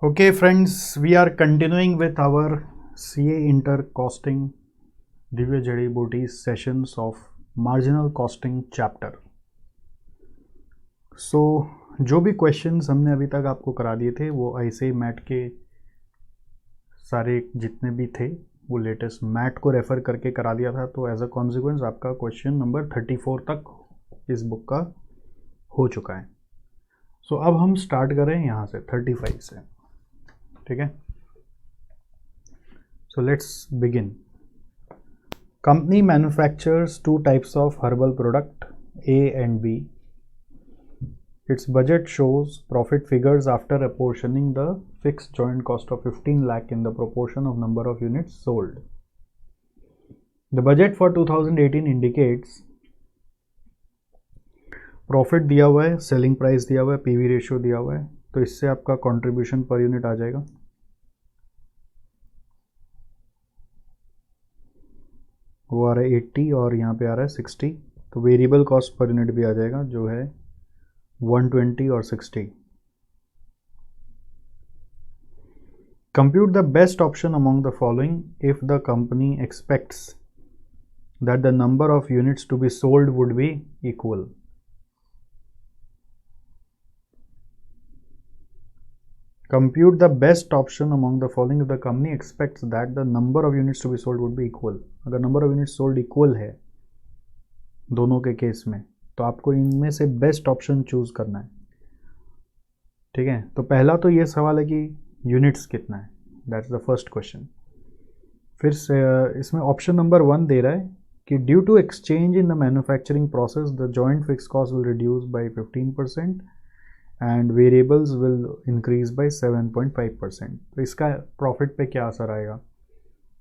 Okay, friends, we are continuing with our CA Inter Costing Divya Jadi Booty's sessions of Marginal Costing chapter. So, जो भी questions हमने अभी तक आपको करा दिए थे वो ऐसे ही मैट के सारे जितने भी थे वो लेटेस्ट मैट को रेफ़र करके करा दिया था। तो एज अ कॉन्सिक्वेंस आपका क्वेश्चन नंबर 34 तक इस बुक का हो चुका है। सो अब हम स्टार्ट करें यहाँ से 35 से, ठीक है। So let's begin. Company manufactures two types of herbal product A and B. Its budget shows profit figures after apportioning the fixed joint cost of 15 lakh in the proportion of number of units sold. The budget for 2018 indicates profit दिया हुआ है, selling price दिया हुआ है, PV ratio दिया हुआ है। तो इससे आपका कंट्रीब्यूशन पर यूनिट आ जाएगा। वो आ रहा है 80 और यहाँ पे आ रहा है 60। तो वेरिएबल कॉस्ट पर यूनिट भी आ जाएगा जो है 120 और 60। Compute the best option among the following if the company expects that the number of units to be sold would be equal. Compute the best option among the following if the company expects that the number of units to be sold would be equal. अगर number of units sold equal है दोनों के case में तो आपको इनमें से best option choose करना है, ठीक है। तो पहला तो ये सवाल है कि यूनिट्स कितना है, दैट्स द फर्स्ट क्वेश्चन। फिर से इसमें ऑप्शन नंबर 1 दे रहा है कि due to exchange in the manufacturing process the joint fix cost will reduce by 15% and variables will increase by 7.5%। तो इसका प्रॉफिट पे क्या असर आएगा।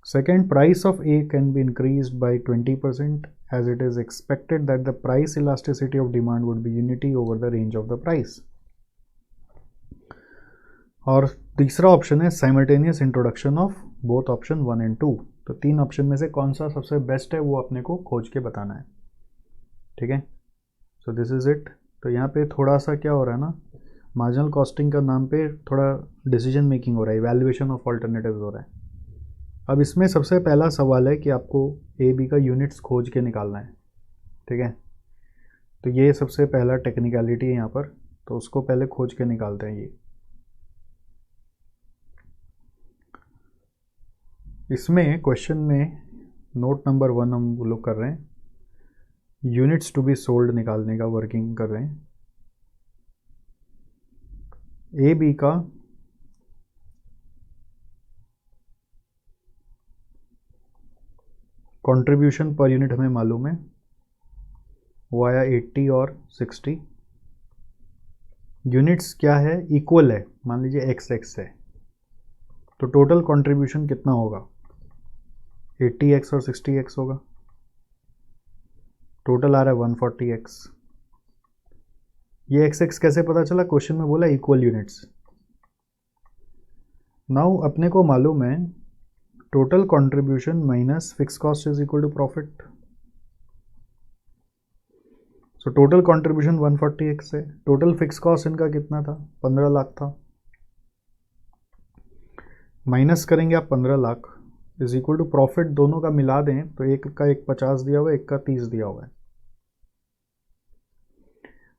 Second, price of a can be increase by 20% as it is expected that the price elasticity of demand would be unity over the range of the price. और तीसरा option है simultaneous introduction of both option 1 and 2। तो तीन option में से कौन सा सबसे बेस्ट है वो अपने को खोज के बताना है, ठीक है। So this is it. तो यहाँ पे थोड़ा सा क्या हो रहा है ना, मार्जिनल कॉस्टिंग का नाम पे थोड़ा डिसीजन मेकिंग हो रहा है, इवैल्यूएशन ऑफ ऑल्टरनेटिव्स हो रहा है। अब इसमें सबसे पहला सवाल है कि आपको ए बी का यूनिट्स खोज के निकालना है, ठीक है। तो ये सबसे पहला टेक्निकलिटी है यहाँ पर, तो उसको पहले खोज के निकालते हैं। ये इसमें क्वेश्चन में नोट नंबर 1 हम लोग कर रहे हैं, यूनिट्स टू बी सोल्ड निकालने का वर्किंग कर रहे हैं। ए बी का कंट्रीब्यूशन पर यूनिट हमें मालूम है, वो आया 80 और 60। यूनिट्स क्या है, इक्वल है, मान लीजिए एक्स एक्स है। तो टोटल कंट्रीब्यूशन कितना होगा, 80x और 60x होगा। टोटल आ रहा है 140x। ये x कैसे पता चला, क्वेश्चन में बोला इक्वल यूनिट्स। नाउ अपने को मालूम है total contribution minus fix cost is equal to profit. So total contribution 140x है। टोटल फिक्स कॉस्ट इनका कितना था, 15 लाख था। माइनस करेंगे आप 15 lakh is equal to profit, दोनों का मिला दें तो एक का 50 दिया हुआ है, एक का 30 दिया हुआ है।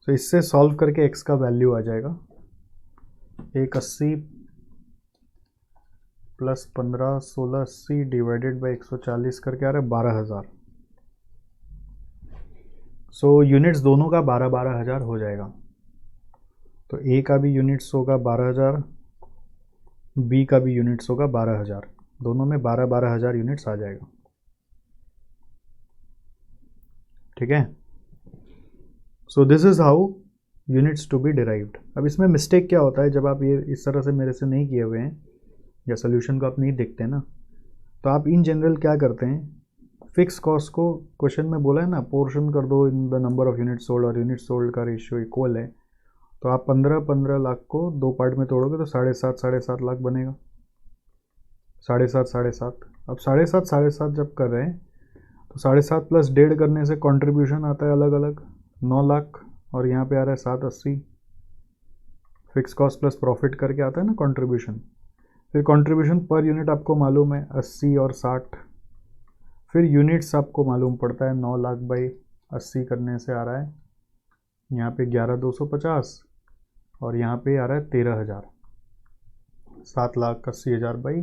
तो इससे सॉल्व करके x का वैल्यू आ जाएगा 180 प्लस 15 1680 डिवाइडेड बाई 140 करके आ रहा है 12,000। सो यूनिट्स दोनों का 12,000 हो जाएगा। तो ए का भी यूनिट्स होगा 12,000, बी का भी यूनिट्स होगा 12,000, दोनों में 12,000 यूनिट्स आ जाएगा, ठीक है। So this is how units to be derived. अब इसमें मिस्टेक क्या होता है, जब आप ये इस तरह से मेरे से नहीं किए हुए हैं या सोल्यूशन को आप नहीं देखते ना, तो आप इन जनरल क्या करते हैं, फिक्स कॉस्ट को क्वेश्चन में बोला है ना पोर्शन कर दो in the number of unit sold, और यूनिट सोल्ड का रेशियो इक्वल है। तो आप 15 लाख को 2 पार्ट में तोड़ोगे तो 7.5 लाख बनेगा। 7.5 अब 7.5 जब कर रहे हैं तो 7.5 प्लस 1.5 करने से कंट्रीब्यूशन आता है अलग अलग 9 लाख, और यहाँ पे आ रहा है 780। फिक्स कॉस्ट प्लस प्रॉफिट करके आता है ना कंट्रीब्यूशन। फिर कंट्रीब्यूशन पर यूनिट आपको मालूम है 80 और 60। फिर यूनिट्स आपको मालूम पड़ता है 9 लाख बाई 80 करने से आ रहा है यहाँ पे 11,250 और यहाँ पे आ रहा है 13,000। 7,80,000 बाई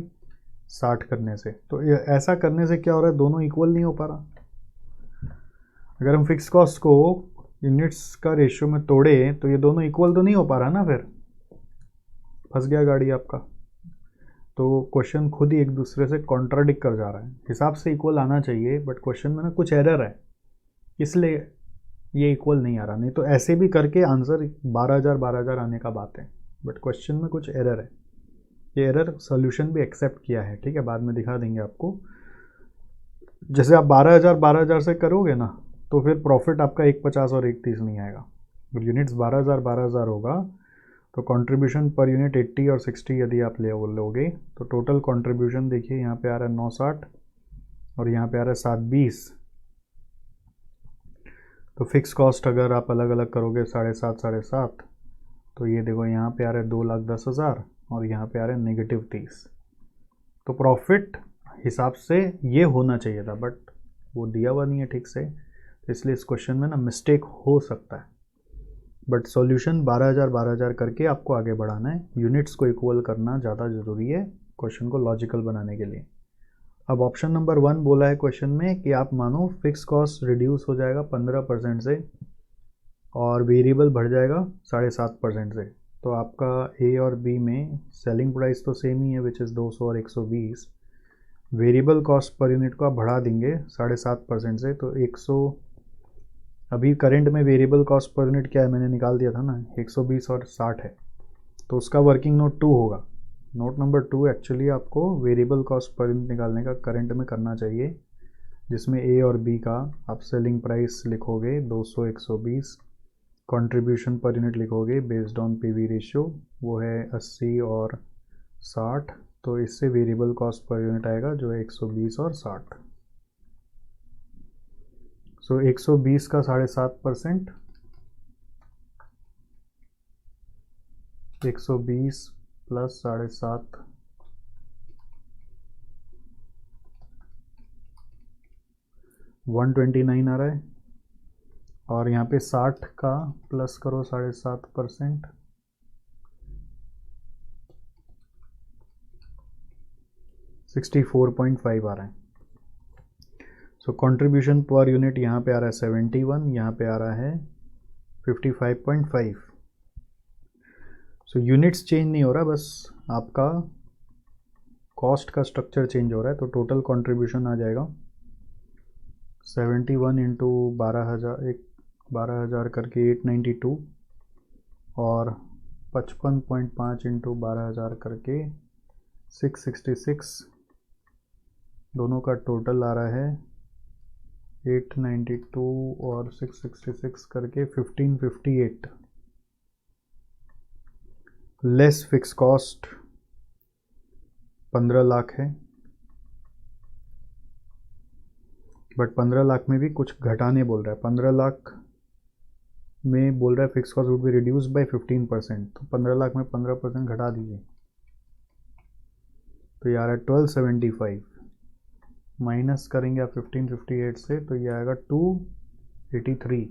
60 करने से। तो ऐसा करने से क्या हो रहा है, दोनों इक्वल नहीं हो पा रहा। अगर हम फिक्स कॉस्ट को यूनिट्स का रेशियो में तोड़े तो ये दोनों इक्वल तो नहीं हो पा रहा ना, फिर फंस गया गाड़ी आपका। तो क्वेश्चन खुद ही एक दूसरे से कॉन्ट्राडिक्ट कर जा रहा है। हिसाब से इक्वल आना चाहिए बट क्वेश्चन में ना कुछ एरर है, इसलिए ये इक्वल नहीं आ रहा। नहीं तो ऐसे भी करके आंसर 12,000 आने का बात है, बट क्वेश्चन में कुछ एरर है। ये एरर सॉल्यूशन भी एक्सेप्ट किया है, ठीक है, बाद में दिखा देंगे आपको। जैसे आप 12,000 से करोगे ना तो फिर प्रॉफिट आपका 150 और 130 नहीं आएगा। अगर यूनिट्स 12,000 होगा तो कंट्रीब्यूशन पर यूनिट 80 और 60 यदि आप लोगे तो टोटल कंट्रीब्यूशन देखिए यहाँ पे आ रहा है 960 और यहाँ पे आ रहा है 720। तो फिक्स कॉस्ट अगर आप अलग अलग करोगे 7.5 तो ये देखो यहाँ पे आ रहा है 2,10,000 और यहाँ पे आ रहा है -30। तो प्रॉफिट हिसाब से ये होना चाहिए था बट वो दिया हुआ नहीं है ठीक से, तो इसलिए इस क्वेश्चन में ना मिस्टेक हो सकता है। बट सॉल्यूशन 12,000 करके आपको आगे बढ़ाना है। यूनिट्स को इक्वल करना ज़्यादा ज़रूरी है क्वेश्चन को लॉजिकल बनाने के लिए। अब ऑप्शन नंबर 1 बोला है क्वेश्चन में कि आप मानो फिक्स कॉस्ट रिड्यूस हो जाएगा 15% से और वेरिएबल बढ़ जाएगा 7.5% से। तो आपका ए और बी में सेलिंग प्राइस तो सेम ही है विच इज़ 200 और 120। वेरिएबल कॉस्ट पर यूनिट को आप बढ़ा देंगे 7.5% से तो 100। अभी करंट में वेरिएबल कॉस्ट पर यूनिट क्या है, मैंने निकाल दिया था ना, 120 और 60 है। तो उसका वर्किंग नोट 2 होगा। नोट नंबर 2 एक्चुअली आपको वेरिएबल कॉस्ट पर यूनिट निकालने का करंट में करना चाहिए, जिसमें ए और बी का आप सेलिंग प्राइस लिखोगे 200 120, कंट्रीब्यूशन पर यूनिट लिखोगे बेस्ड ऑन पीवी रेशियो वो है 80 और 60। तो इससे वेरिएबल कॉस्ट पर यूनिट आएगा जो है 120 और 60। सो 120 का 7.5%, 120 प्लस 7.5 129 आ रहा है। और यहाँ पे 60 का प्लस करो 7.5%, 64.5 आ रहा है। सो कंट्रीब्यूशन पर यूनिट यहाँ पे आ रहा है 71, यहाँ पे आ रहा है 55.5। सो यूनिट्स चेंज नहीं हो रहा, बस आपका कॉस्ट का स्ट्रक्चर चेंज हो रहा है। तो टोटल कंट्रीब्यूशन आ जाएगा 71 इंटू 12,000 करके 892 और 55.5 इंटू 12,000 करके 666। दोनों का टोटल आ रहा है 892 और 666 करके 1558। लेस फिक्स कॉस्ट 15 लाख है, बट 15 लाख में भी कुछ घटाने बोल रहा है। 15 लाख में बोल रहा है fix cost would be reduce by 15%। तो 15 लाख में 15% घटा दीजिए तो ये आ रहा है 1275। माइनस करेंगे आप 1558 से तो ये आएगा 283।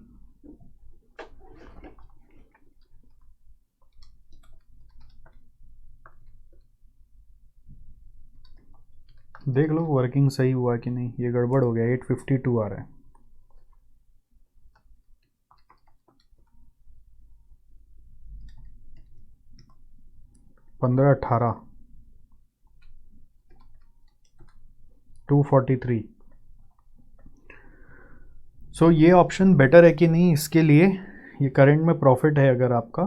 देख लो वर्किंग सही हुआ कि नहीं, ये गड़बड़ हो गया। 852 आ रहा है। पंद्रह 18 243। सो ये ऑप्शन बेटर है कि नहीं, इसके लिए ये करंट में प्रॉफिट है अगर आपका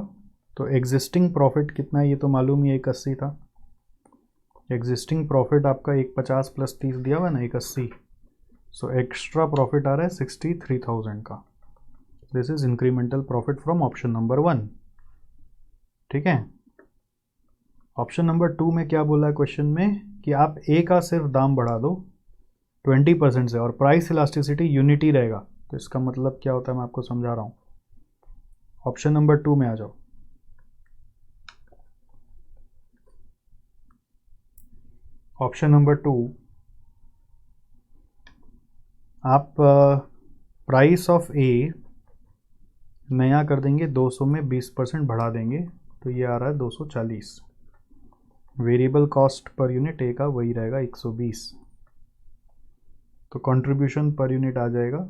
तो एग्जिस्टिंग प्रॉफिट कितना है ये तो मालूम ही है, 180 था। एग्जिस्टिंग प्रॉफिट आपका 150 प्लस 30 दिया हुआ है ना, 180। सो एक्स्ट्रा प्रॉफिट आ रहा है 63,000 का। This is incremental profit from option number 1। ठीक है। ऑप्शन नंबर 2 में क्या बोला है क्वेश्चन में कि आप ए का सिर्फ दाम बढ़ा दो 20% से और प्राइस इलास्टिसिटी यूनिटी रहेगा। तो इसका मतलब क्या होता है मैं आपको समझा रहा हूँ। ऑप्शन नंबर 2 में आ जाओ। ऑप्शन नंबर 2, आप प्राइस ऑफ ए नया कर देंगे 200 में 20% बढ़ा देंगे, तो ये आ रहा है 240। Variable cost per unit A का वही रहेगा 120, तो कंट्रीब्यूशन पर यूनिट आ जाएगा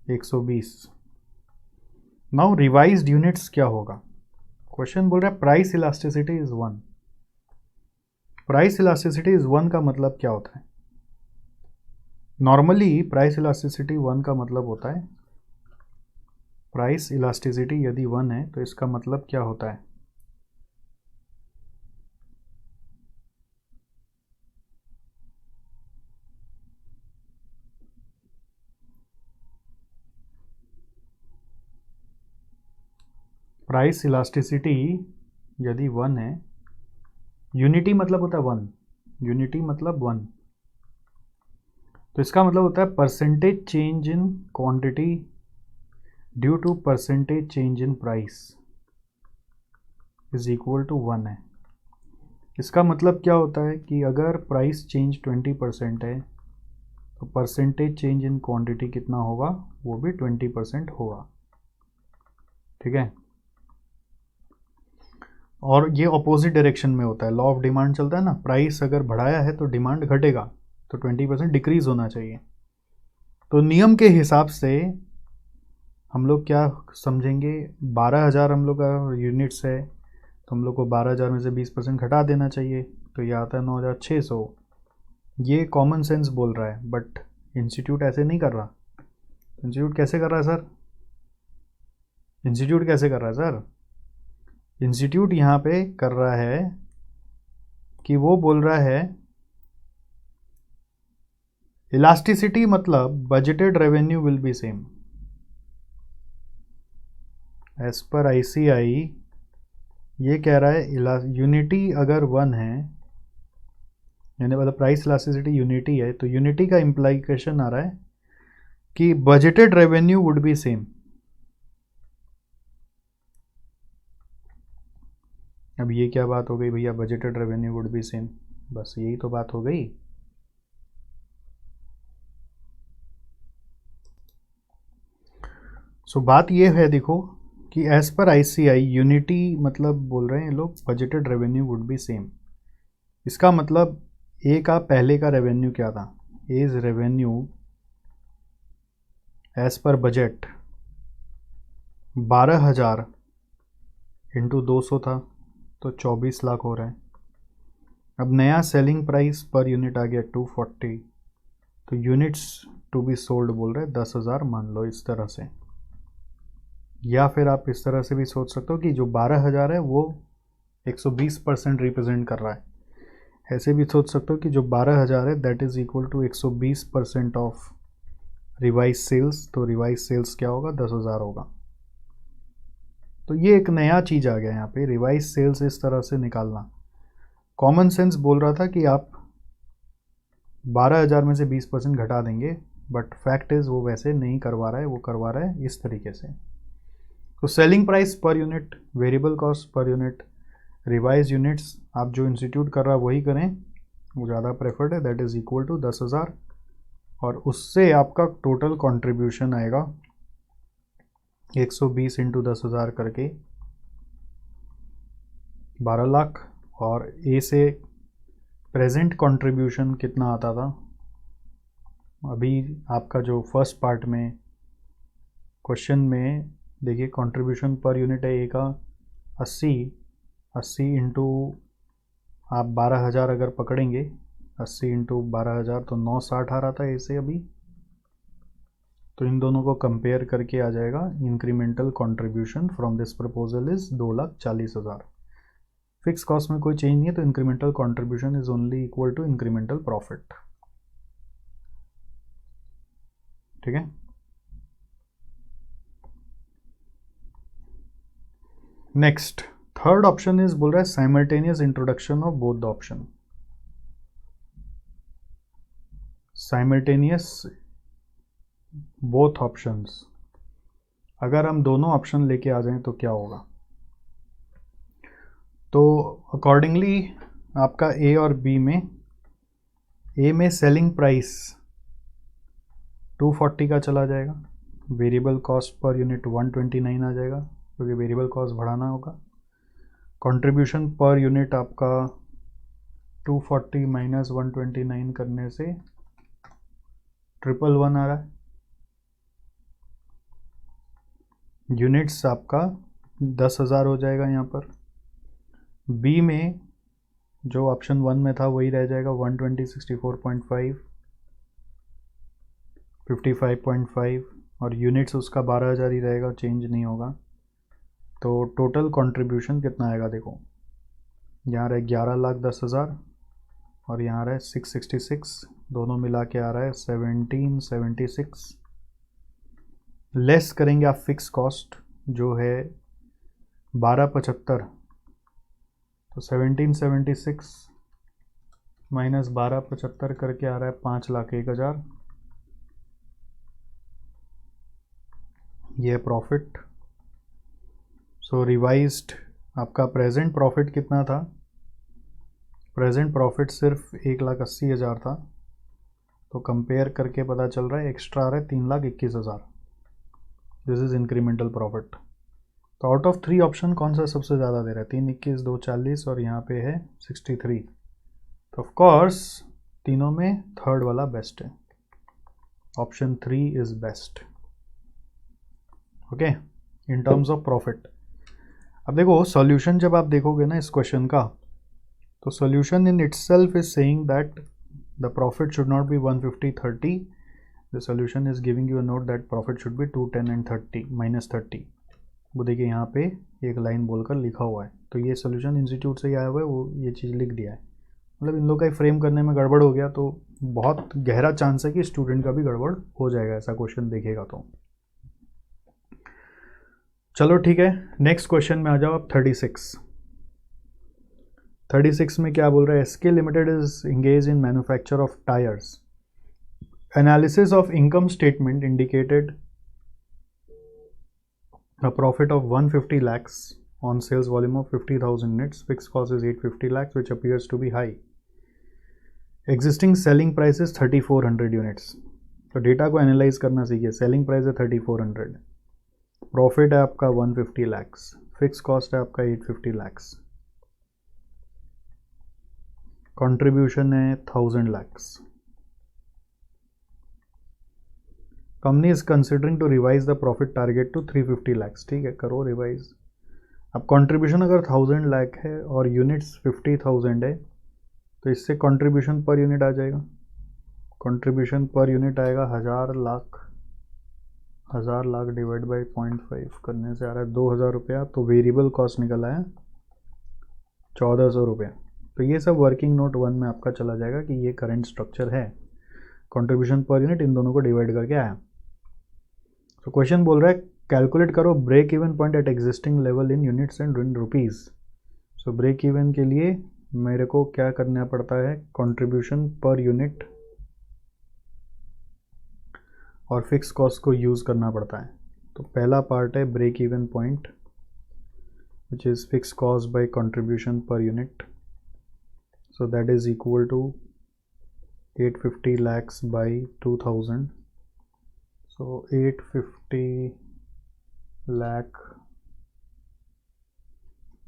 120। नाउ रिवाइज्ड यूनिट्स क्या होगा? क्वेश्चन बोल रहा है price elasticity is 1। Price elasticity is 1 का मतलब क्या होता है? नॉर्मली प्राइस इलास्टिसिटी 1 का मतलब होता है, प्राइस इलास्टिसिटी यदि 1 है तो इसका मतलब क्या होता है? प्राइस इलास्टिसिटी यदि 1 है, यूनिटी मतलब होता है 1, यूनिटी मतलब 1, तो इसका मतलब होता है percentage change in quantity due to percentage change in price is equal to 1 है। इसका मतलब क्या होता है कि अगर प्राइस चेंज 20% है तो परसेंटेज चेंज इन क्वांटिटी कितना होगा? वो भी 20% होगा। ठीक है, और ये ऑपोजिट डायरेक्शन में होता है, लॉ ऑफ डिमांड चलता है ना, प्राइस अगर बढ़ाया है तो डिमांड घटेगा, तो 20% डिक्रीज होना चाहिए। तो नियम के हिसाब से हम लोग क्या समझेंगे, 12,000 हम लोग का यूनिट्स है तो हम लोग को 12,000 में से 20% घटा देना चाहिए, तो ये आता है 9,600। ये कॉमन सेंस बोल रहा है, बट इंस्टीट्यूट ऐसे नहीं कर रहा। इंस्टीट्यूट कैसे कर रहा है सर? इंस्टीट्यूट कैसे कर रहा है सर? इंस्टीट्यूट यहाँ पे कर रहा है कि वो बोल रहा है इलास्टिसिटी मतलब budgeted revenue will be same as per ICAI. ये कह रहा है यूनिटी अगर 1 है, यानी मतलब प्राइस इलास्टिसिटी यूनिटी है, तो यूनिटी का इम्प्लीकेशन आ रहा है कि budgeted revenue would be same. अब ये क्या बात हो गई भैया, budgeted revenue would be same? बस यही तो बात हो गई। सो बात ये है, देखो कि एज पर आईसीआई यूनिटी मतलब बोल रहे हैं लोग budgeted revenue would be same. इसका मतलब ए का पहले का रेवेन्यू क्या था? As revenue as per budget 12,000 into 200 था, तो 24 लाख हो रहा है। अब नया सेलिंग प्राइस पर यूनिट आ गया 240, तो यूनिट्स टू बी सोल्ड बोल रहे हैं 10,000 मान लो, इस तरह से। या फिर आप इस तरह से भी सोच सकते हो कि जो 12,000 है वो 120% रिप्रेजेंट कर रहा है। ऐसे भी सोच सकते हो कि जो 12,000 है that is equal to 120% of revise sales, तो रिवाइज सेल्स क्या होगा? 10,000 होगा। तो ये एक नया चीज़ आ गया यहाँ पे, रिवाइज सेल्स इस तरह से निकालना। कॉमन सेंस बोल रहा था कि आप 12,000 में से 20% घटा देंगे, बट फैक्ट इज वो वैसे नहीं करवा रहा है, वो करवा रहा है इस तरीके से। तो selling price per unit, variable cost per unit, revise units, आप जो इंस्टीट्यूट कर रहा है वही करें, वो ज़्यादा प्रेफर्ड है, दैट इज इक्वल टू 10,000, और उससे आपका टोटल कंट्रीब्यूशन आएगा 120 इंटू 10,000 करके 12 लाख। और ए से प्रेजेंट कंट्रीब्यूशन कितना आता था? अभी आपका जो फर्स्ट पार्ट में क्वेश्चन में देखिए, कंट्रीब्यूशन पर यूनिट है ए का 80 इंटू आप 12,000 अगर पकड़ेंगे, 80 इंटू 12,000 तो 960 आ रहा था ए से अभी। तो इन दोनों को कंपेयर करके आ जाएगा incremental contribution from this proposal is 2,40,000। Fix cost में कोई चेंज नहीं है, तो incremental contribution is only equal to incremental profit. ठीक है, नेक्स्ट थर्ड ऑप्शन इज बोल रहा है simultaneous introduction of both the option. Simultaneous both options, अगर हम दोनों ऑप्शन लेके आ जाएं तो क्या होगा? तो अकॉर्डिंगली आपका ए और बी में, ए में सेलिंग प्राइस 240 का चला जाएगा, वेरिएबल कॉस्ट पर यूनिट 129 आ जाएगा क्योंकि वेरिएबल कॉस्ट बढ़ाना होगा। कंट्रीब्यूशन पर यूनिट आपका 240 माइनस 129 करने से 111 आ रहा है। यूनिट्स आपका 10,000 हो जाएगा यहाँ पर। बी में जो ऑप्शन 1 में था वही रह जाएगा, 120, 64.5, 55.5 और यूनिट्स उसका 12,000 ही रहेगा, चेंज नहीं होगा। तो टोटल कंट्रीब्यूशन कितना आएगा देखो, यहाँ रहे 11,10,000 और यहाँ रहे 666, दोनों मिला के आ रहा है 1776। लेस करेंगे आप फिक्स कॉस्ट जो है 1275, तो 1776 माइनस 1275 करके आ रहा है 5,01,000। ये प्रॉफिट। सो रिवाइज्ड आपका प्रेजेंट प्रॉफिट कितना था, प्रेजेंट प्रॉफिट सिर्फ 1,80,000 था, तो कंपेयर करके पता चल रहा है एक्स्ट्रा आ रहा है 3,21,000। This is incremental profit. तो आउट ऑफ 3 ऑप्शन कौन सा सबसे ज़्यादा दे रहा है, 321, 240 और यहाँ पे है 63। तो ऑफकोर्स तीनों में थर्ड वाला बेस्ट है, option 3 is best. Okay, in terms of profit. अब देखो सॉल्यूशन जब आप देखोगे ना इस क्वेश्चन का, तो solution in itself is saying that the profit should not be 150, 30। The solution is giving you a note that profit should be 210 and 30 minus 30। वो देखिए यहाँ पे एक लाइन बोलकर लिखा हुआ है, तो ये सॉल्यूशन इंस्टीट्यूट से ही आया हुआ है, वो ये चीज़ लिख दिया है। मतलब इन लोग का फ्रेम करने में गड़बड़ हो गया, तो बहुत गहरा चांस है कि स्टूडेंट का भी गड़बड़ हो जाएगा ऐसा क्वेश्चन देखेगा तो। चलो ठीक है, नेक्स्ट क्वेश्चन में आ जाओ आप। 36 में क्या बोल रहा है, SK limited is engage in manufacture of tyres. Analysis of income statement indicated a profit of 150 lakhs on sales volume of 50,000 units. Fixed cost is 850 lakhs, which appears to be high. Existing selling price is 3,400 units. तो data को analyse करना सीखिए। Selling price है 3,400, profit है आपका 150 lakhs, fix cost है आपका 850 lakhs, contribution है 1,000 lakhs। Company is considering to revise the profit target to 350 lakhs। ठीक है, करो रिवाइज। अब कंट्रीब्यूशन अगर 1,000 लाख है और यूनिट्स 50,000 है, तो इससे कंट्रीब्यूशन पर यूनिट आ जाएगा। कंट्रीब्यूशन पर यूनिट आएगा 1,000 लाख डिवाइड बाई 0.5 करने से आ रहा है 2,000 रुपया। तो वेरिएबल कॉस्ट निकल आया 1,400 रुपया। तो ये सब वर्किंग नोट 1 में आपका चला जाएगा कि ये करंट स्ट्रक्चर है। कंट्रीब्यूशन पर यूनिट इन दोनों को डिवाइड करके आया। तो क्वेश्चन बोल रहा है कैलकुलेट करो break even point at existing level in units and in rupees. So break even के लिए मेरे को क्या करना पड़ता है, कंट्रीब्यूशन पर यूनिट और फिक्स कॉस्ट को यूज़ करना पड़ता है। तो पहला पार्ट है break even point which is fix cost by contribution per unit. So that is equal to 850 lakhs by 2,000. So 850 lakh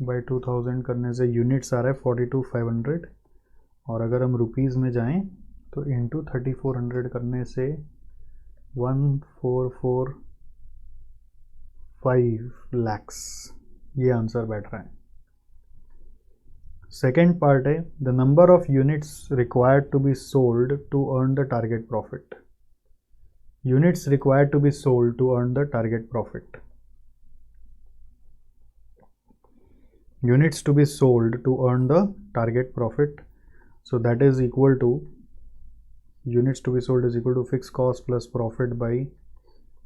by 2,000 करने से यूनिट्स आ रहा है 42,500, और अगर हम रुपीज़ में जाएं तो इंटू 3,400 करने से 1,445 lakhs, ये आंसर बैठ रहा है। सेकेंड पार्ट है the number of units required to be sold to earn the target profit. Units required to be sold to earn the target profit. Units to be sold to earn the target profit. So that is equal to units to be sold is equal to fix cost plus profit by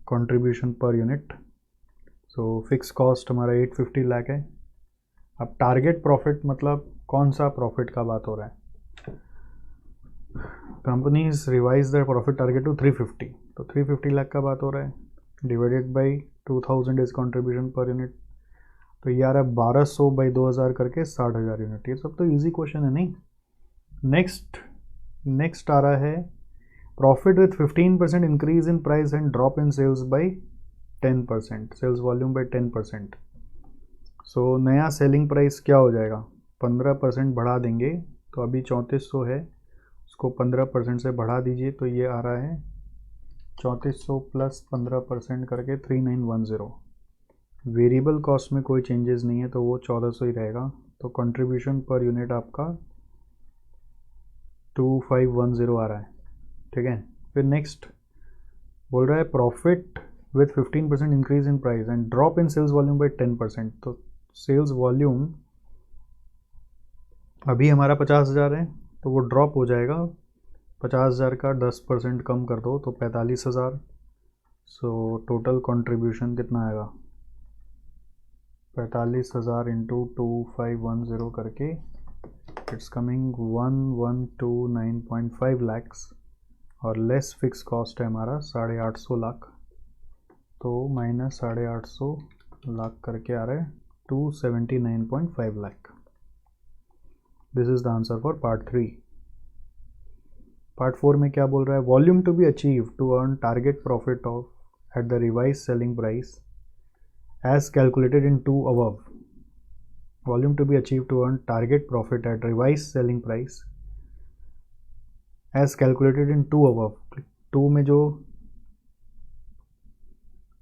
contribution per unit. So fix cost हमारा 850 लाख है। अब target profit मतलब कौन सा profit का बात हो रहा है, companies revise the profit target to 350, तो 350 लाख का बात हो रहा है, divided by 2,000 is contribution per unit. तो ये आ रहा है 1200 बाई 2000 करके 60,000 यूनिट। ये सब तो इजी क्वेश्चन है नहीं। नेक्स्ट आ रहा है profit with 15% increase in price and drop in sales by 10%, sales volume by 10%। So नया सेलिंग प्राइस क्या हो जाएगा, 15% बढ़ा देंगे, तो अभी 3400 है, उसको 15% से बढ़ा दीजिए, तो ये आ रहा है 3400 प्लस 15% करके 3910। वेरिएबल कॉस्ट में कोई चेंजेस नहीं है तो वो 1400 ही रहेगा। तो कंट्रीब्यूशन पर यूनिट आपका 2510 आ रहा है, ठीक है। फिर नेक्स्ट बोल रहा है profit with 15% increase in price and drop in sales volume by 10%। तो सेल्स वॉल्यूम अभी हमारा 50,000 है, तो वो ड्रॉप हो जाएगा, 50,000 का 10% कम कर दो तो 45,000। सो टोटल कंट्रीब्यूशन कितना आएगा, 45,000 इंटू 2510 करके इट्स कमिंग 1129.5 लैक्स, और लेस फिक्स कॉस्ट है हमारा 850 लाख, तो माइनस 850 लाख करके आ रहा है 279.5 lakh. This is the answer for part 3। Part 4 में क्या बोल रहा है, volume to be achieve to earn target profit of at the revise selling price as calculated in 2 above। Volume to be achieve to earn target profit at revise selling price as calculated in 2 above। 2 में जो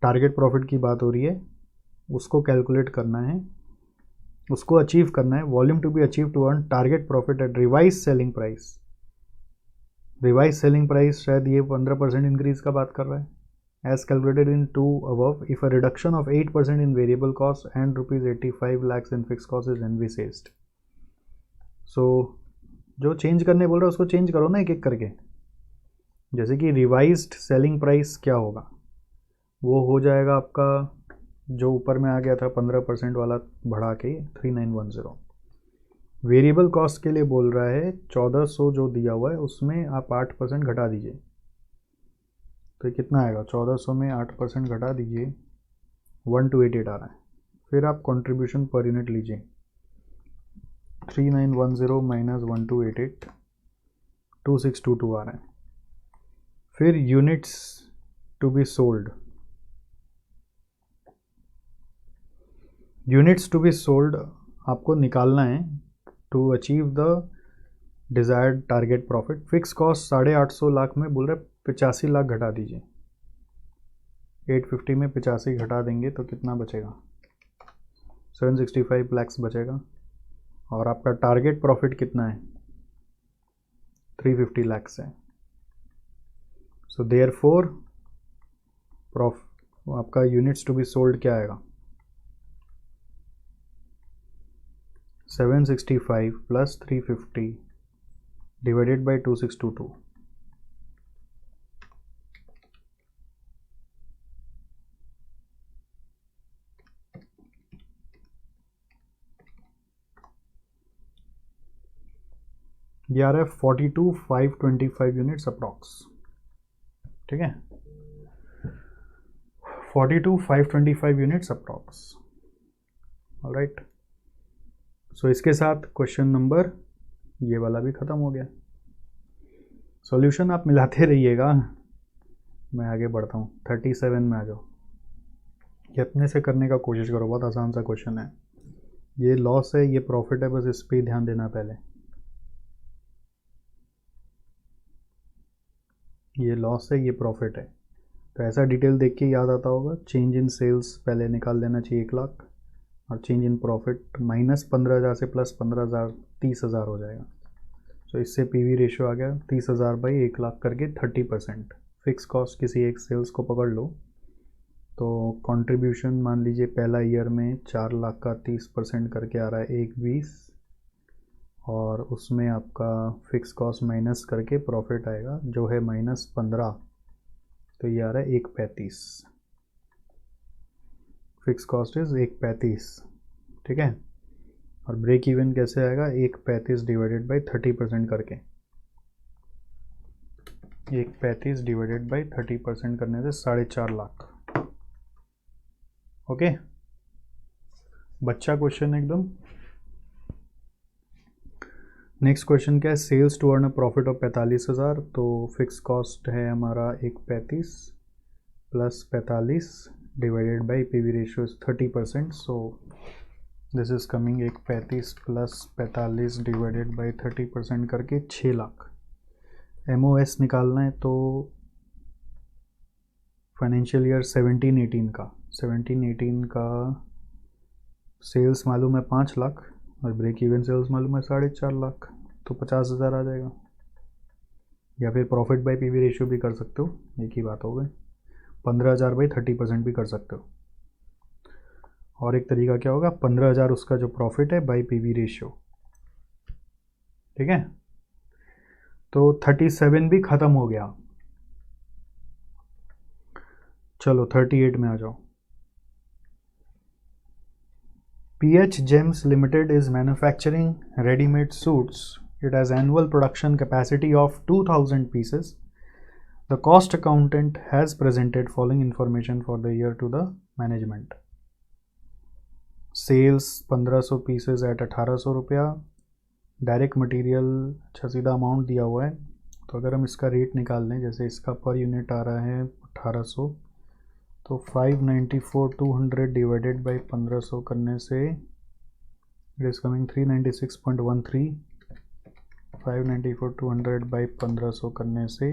target profit की बात हो रही है उसको calculate करना है, उसको अचीव करना है। Volume to be achieve to earn target profit at revise selling price. Revise selling price शायद ये 15% इंक्रीज का बात कर रहा है। As calculated in 2 above if a reduction of 8% in variable cost and ₹85 lakhs in fix cost is envisaged. So जो change करने बोल रहा है उसको चेंज करो ना एक एक करके। जैसे कि रिवाइज्ड सेलिंग प्राइस क्या होगा, वो हो जाएगा आपका जो ऊपर में आ गया था 15% वाला बढ़ा के 3910। वेरिएबल कॉस्ट के लिए बोल रहा है 1400 जो दिया हुआ है उसमें आप 8% घटा दीजिए, तो कितना आएगा, 1400 में 8% घटा दीजिए 1288 आ रहा है। फिर आप कंट्रीब्यूशन पर यूनिट लीजिए, 3910 माइनस 1288 2622 आ रहा है। फिर units to be sold, units to be sold आपको निकालना है to achieve the desired target profit. Fix cost 850 lakh में बोल रहे 85 लाख घटा दीजिए, 850 में 85 घटा देंगे तो कितना बचेगा, 765 लैक्स बचेगा। और आपका टारगेट प्रॉफिट कितना है, 350 लैक्स है। सो देयरफॉर आपका यूनिट्स टू बी सोल्ड क्या आएगा, 765 प्लस 350 डिवाइडेड बाई 2622। ये आ रहा है 42,525 यूनिट्स अप्रॉक्स, ठीक है, 42,525 यूनिट्स अप्रॉक्स। ऑलराइट, सो इसके साथ क्वेश्चन नंबर ये वाला भी ख़त्म हो गया। सॉल्यूशन आप मिलाते रहिएगा, मैं आगे बढ़ता हूँ। 37 में आ जाओ, ये अपने से करने का कोशिश करो, बहुत आसान सा क्वेश्चन है। ये लॉस है, ये प्रॉफिट है, बस इस पर ध्यान देना पहले। ये लॉस है, ये प्रॉफिट है, तो ऐसा डिटेल देख के याद आता होगा। चेंज इन सेल्स पहले निकाल देना चाहिए 1 लाख, और चेंज इन प्रॉफिट माइनस 15,000 से प्लस 15,000 30,000 हो जाएगा। तो इससे पीवी रेशियो आ गया 30,000 बाई 1 लाख करके 30%। फिक्स कॉस्ट किसी एक सेल्स को पकड़ लो, तो कंट्रीब्यूशन मान लीजिए पहला ईयर में 4 लाख का 30% करके आ रहा है 120, और उसमें आपका फिक्स कॉस्ट माइनस करके प्रॉफिट आएगा जो है -15, तो ये आ रहा है 135। फिक्स कॉस्ट इज 135, ठीक है। और ब्रेक इवन कैसे आएगा, 135 डिवाइडेड बाई 30% करके, 135 डिवाइडेड बाई 30% करने से 4.5 लाख। ओके, बच्चा क्वेश्चन एकदम। नेक्स्ट क्वेश्चन क्या है, sales to earn a profit of 45,000। तो फिक्स कॉस्ट है हमारा 135 plus 45 divided by PV ratio is 30%। So this is coming 135 plus 45 divided by 30% करके 6 लाख। एमओएस निकालना है तो फाइनेंशियल ईयर 17-18 का 17-18 का सेल्स मालूम है 5 लाख और ब्रेक इवन सेल्स मालूम है 4.5 लाख, तो 50,000 आ जाएगा। या फिर प्रॉफिट बाय पीवी रेशियो भी कर सकते हो, एक ही बात हो गई। 15,000 बाई 30% भी कर सकते हो। और एक तरीका क्या होगा, 15,000 उसका जो प्रॉफिट है बाई पीवी रेशियो, ठीक है। तो 37 भी खत्म हो गया। चलो 38 में आ जाओ। PH Gems Limited is manufacturing ready-made suits. It has annual production capacity of 2,000 pieces. The cost accountant has presented following information for the year to the management. Sales 1500 pieces at 1800 रुपया। डायरेक्ट मटेरियल अच्छा सीधा amount दिया हुआ है, तो अगर हम इसका रेट निकाल लें, जैसे इसका पर यूनिट आ रहा है 1800, तो 594,200 डिवाइडेड बाई 1500 करने से इट इज़ कमिंग 396.13। 594,200 बाई 1500 करने से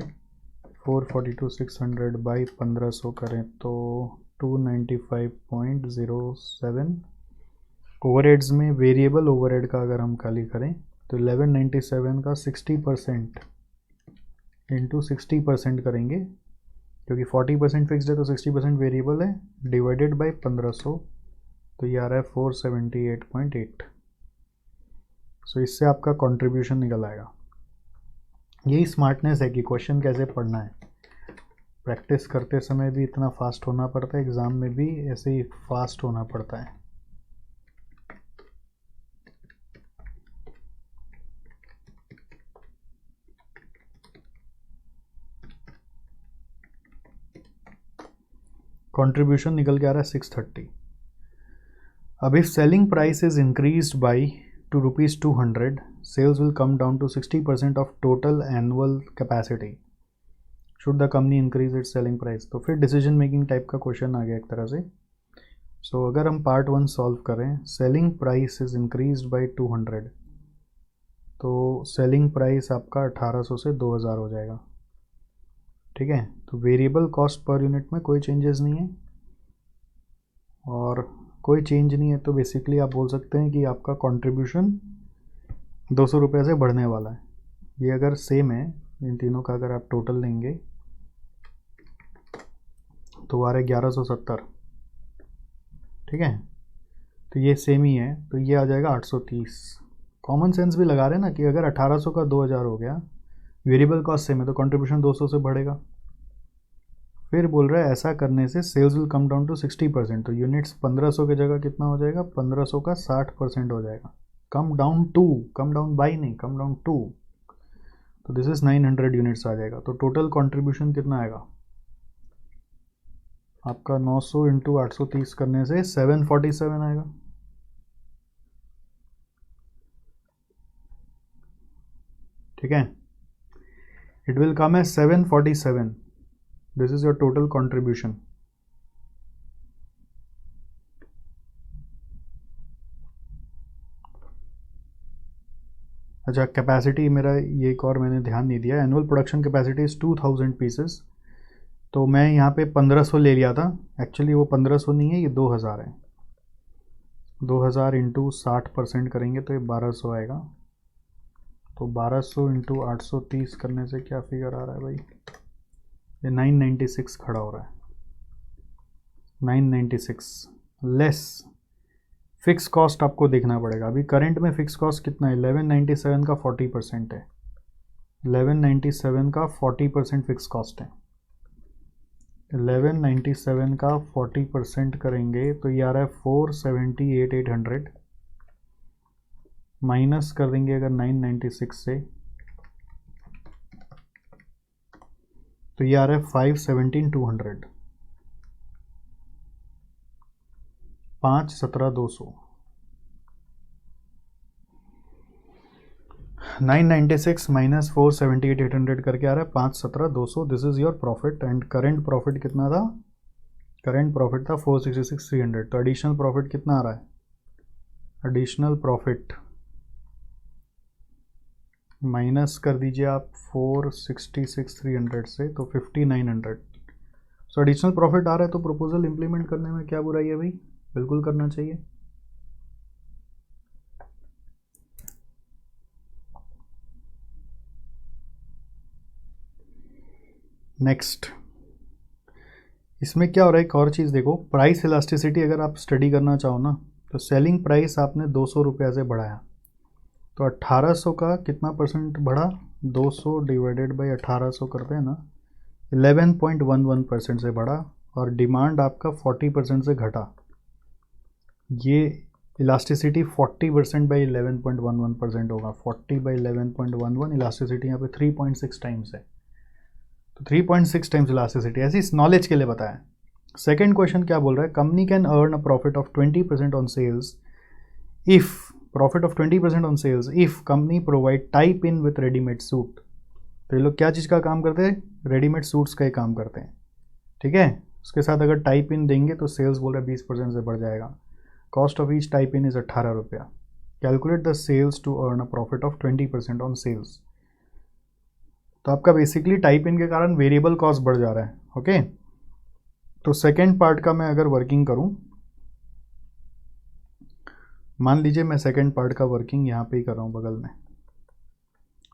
442,600 बाई 1500 करें तो 295.07। ओवरहेड्स में वेरिएबल ओवरहेड का अगर हम खाली करें तो 1197 का 60% इंटू 60% करेंगे, क्योंकि 40% फिक्स्ड है तो 60% वेरिएबल है, डिवाइडेड बाई 1500, तो ये आ रहा है 478.8। सो इससे आपका कंट्रीब्यूशन निकल आएगा। यही स्मार्टनेस है कि क्वेश्चन कैसे पढ़ना है। प्रैक्टिस करते समय भी इतना फास्ट होना पड़ता है, एग्ज़ाम में भी ऐसे ही फास्ट होना पड़ता है। कंट्रीब्यूशन निकल के आ रहा है 630। अब if selling price is increased by to rupees 200, sales will come down to 60% of total annual capacity. Should the company increase its selling price? तो फिर डिसीजन मेकिंग टाइप का क्वेश्चन आ गया एक तरह से। सो अगर हम पार्ट 1 सॉल्व करें, selling price is increased by 200, तो सेलिंग प्राइस आपका 1800 से 2000 हो जाएगा, ठीक है। तो वेरिएबल कॉस्ट पर यूनिट में कोई चेंजेस नहीं है, और कोई चेंज नहीं है, तो बेसिकली आप बोल सकते हैं कि आपका कंट्रीब्यूशन 200 रुपये से बढ़ने वाला है। ये अगर सेम है, इन तीनों का अगर आप टोटल लेंगे तो आ रहा है 1170, ठीक है। तो ये सेम ही है, तो ये आ जाएगा 830। कॉमन सेंस भी लगा रहे हैं ना कि अगर 1800 का 2000 हो गया, वेरिएबल कॉस्ट सेम है, तो कंट्रीब्यूशन 200 से बढ़ेगा। फिर बोल रहा है ऐसा करने से sales will come down to 60%, तो यूनिट्स 1500 की जगह कितना हो जाएगा, 1500 का 60% हो जाएगा। कम डाउन बाई नहीं, कम डाउन टू, तो दिस इज 900 यूनिट्स आ जाएगा। तो टोटल कंट्रीब्यूशन कितना आएगा आपका, 900 इंटू 830 करने से 747 आएगा, ठीक है। It will come as 747। This is your total contribution. अच्छा, कैपेसिटी मेरा ये एक और मैंने ध्यान नहीं दिया, annual production capacity is 2000 pieces, तो मैं यहाँ पे 1500 ले लिया था, एक्चुअली वो 1500 नहीं है, ये 2000 है। 2000 इंटू 60% करेंगे तो ये 1200 आएगा, तो 1200 इंटू 830 करने से क्या फिगर आ रहा है भाई, ये 996 खड़ा हो रहा है। 996 लेस फिक्स कॉस्ट आपको देखना पड़ेगा। अभी करंट में फिक्स कॉस्ट कितना है, 1197 का 40% है। 1197 का 40% फिक्स कॉस्ट है। 1197 का 40% करेंगे तो ये आ रहा है 478,800, माइनस कर देंगे अगर 996 से, तो ये आ रहा है 517,200। 517,200 996 माइनस 478 800 करके आ रहा है 517 200. This is your profit. And current profit कितना था? करेंट प्रॉफिट था 466 300. तो एडिशनल प्रॉफिट कितना आ रहा है? एडिशनल प्रॉफिट माइनस कर दीजिए आप 466 300 से, तो 5900. सो एडिशनल प्रॉफिट आ रहा है, तो प्रपोजल इंप्लीमेंट करने में क्या बुराई है भाई? बिल्कुल करना चाहिए. नेक्स्ट, इसमें क्या हो रहा है, एक और चीज़ देखो. प्राइस इलास्टिसिटी अगर आप स्टडी करना चाहो ना, तो सेलिंग प्राइस आपने 200 रुपये से बढ़ाया, तो 1800 का कितना परसेंट बढ़ा? 200 डिवाइडेड बाई 1800 करते हैं ना, 11.11% से बढ़ा. और डिमांड आपका 40% से घटा. ये इलास्टिसिटी 40% बाई 11.11% होगा. 40 बाई 11.11, इलास्टिसिटी यहाँ पे 3.6 टाइम्स है. तो 3.6 टाइम्स इलास्टिसिटी, ऐसी नॉलेज के लिए बताया. सेकेंड क्वेश्चन क्या बोल रहा है? Company can earn a profit of 20% on sales if profit of 20% on sales if company provide type in with readymade suit. तो ये लोग क्या चीज़ का काम करते हैं? रेडीमेड सूट्स का ही काम करते हैं. ठीक है, उसके साथ अगर टाइप इन देंगे तो सेल्स बोल रहे 20% से बढ़ जाएगा. Cost of each type in is 18 रुपया. Calculate the sales to earn a profit of 20% on sales. तो आपका बेसिकली टाइप इन के कारण वेरिएबल कॉस्ट बढ़ जा रहा है. ओके, तो सेकेंड पार्ट का मैं अगर वर्किंग करूं, मान लीजिए मैं सेकेंड पार्ट का वर्किंग यहाँ पे ही कर रहा हूँ बगल में,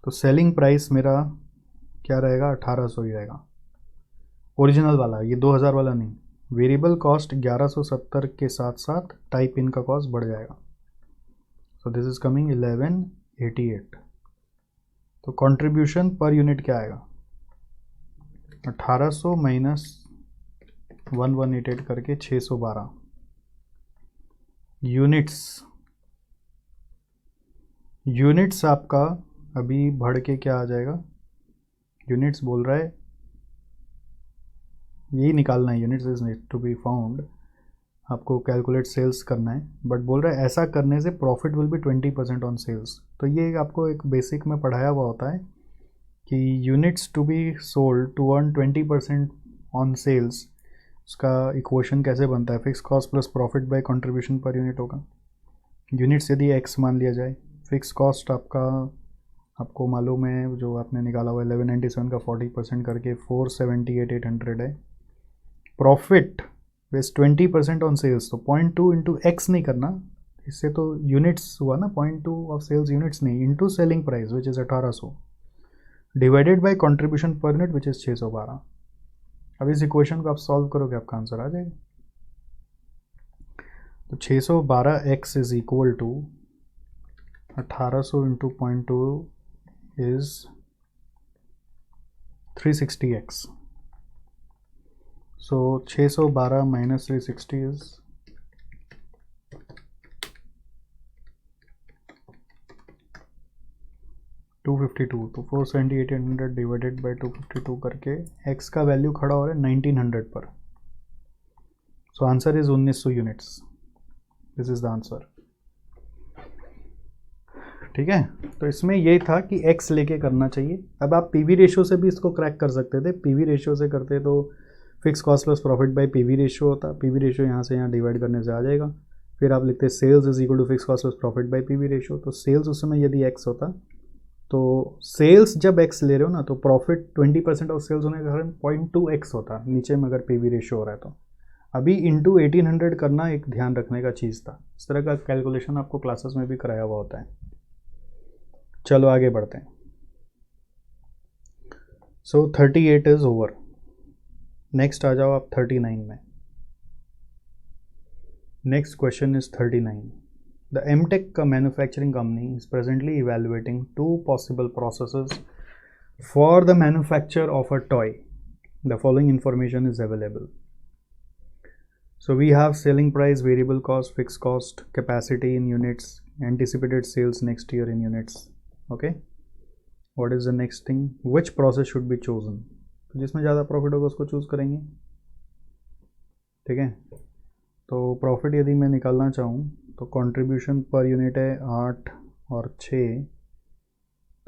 तो सेलिंग प्राइस मेरा क्या रहेगा? 1800 ही रहेगा. ओरिजिनल वाला, ये 2000 वाला नहीं. वेरिएबल कॉस्ट 1170 के साथ साथ टाइप इन का कॉस्ट बढ़ जाएगा. सो दिस इज कमिंग 1188. तो कंट्रीब्यूशन पर यूनिट क्या आएगा? 1800 माइनस 1188 करके 612 यूनिट्स आपका अभी बढ़ के क्या आ जाएगा? यूनिट्स बोल रहा है, यही निकालना है. Units is need to be found. आपको कैलकुलेट सेल्स करना है, बट बोल रहा है ऐसा करने से profit will be 20% on sales. तो ये आपको एक बेसिक में पढ़ाया हुआ होता है कि units to be sold to earn 20% on sales, उसका इक्वेशन कैसे बनता है? Fix cost plus profit by contribution per unit होगा. यूनिट्स यदि एक्स मान लिया जाए, फिक्स कॉस्ट आपको मालूम है जो आपने निकाला हुआ 1197 का 40% करके 478 800 है. प्रॉफिट वेस 20% ऑन सेल्स, तो 0.2 इंटू एक्स नहीं करना, इससे तो यूनिट्स हुआ ना. 0.2 ऑफ सेल्स यूनिट्स नहीं, into selling price which is 1800 divided by contribution per unit which is 612. अब इस इक्वेशन को आप सॉल्व करोगे, आपका आंसर आ जाएगा. तो 612 x is equal to 1800 into 0.2 is 360 x. So 612 minus 360 is 252. तो 478 800 डिवाइडेड बाई 252 करके x का वैल्यू खड़ा हो रहा है 1900 पर. So answer is 1900 units. This is the answer. ठीक है, तो इसमें यही था कि x लेके करना चाहिए. अब आप पीवी रेशियो से भी इसको क्रैक कर सकते थे. पीवी रेशियो से करते तो fix cost plus profit by PV ratio होता. पीवी रेशियो यहाँ से यहाँ डिवाइड करने से आ जाएगा. फिर आप लिखते sales is equal to fix cost plus profit by PV ratio. तो सेल्स उस समय यदि एक्स होता, तो सेल्स जब एक्स ले रहे हो ना, तो प्रॉफिट 20% ऑफ सेल्स होने के कारण 0.2x होता नीचे में अगर पीवी रेशियो हो रहा है तो. अभी इंटू 1800 करना एक ध्यान रखने का चीज़ था. इस तरह का कैलकुलेशन आपको क्लासेस में भी कराया हुआ होता है. चलो आगे बढ़ते हैं. So 38 is over. नेक्स्ट आ जाओ आप 39 में. Next question is 39. The Amtech manufacturing company is presently evaluating 2 possible processes for the manufacture of a toy. The following information is available. So we have selling price, variable cost, fixed cost, capacity in units, anticipated sales next year in units. Okay. What is the next thing? Which process should be chosen? तो जिसमें ज़्यादा profit होगा उसको choose करेंगे. ठीक है, तो profit यदि मैं निकालना चाहूँ तो कंट्रीब्यूशन पर यूनिट है 8 और 6,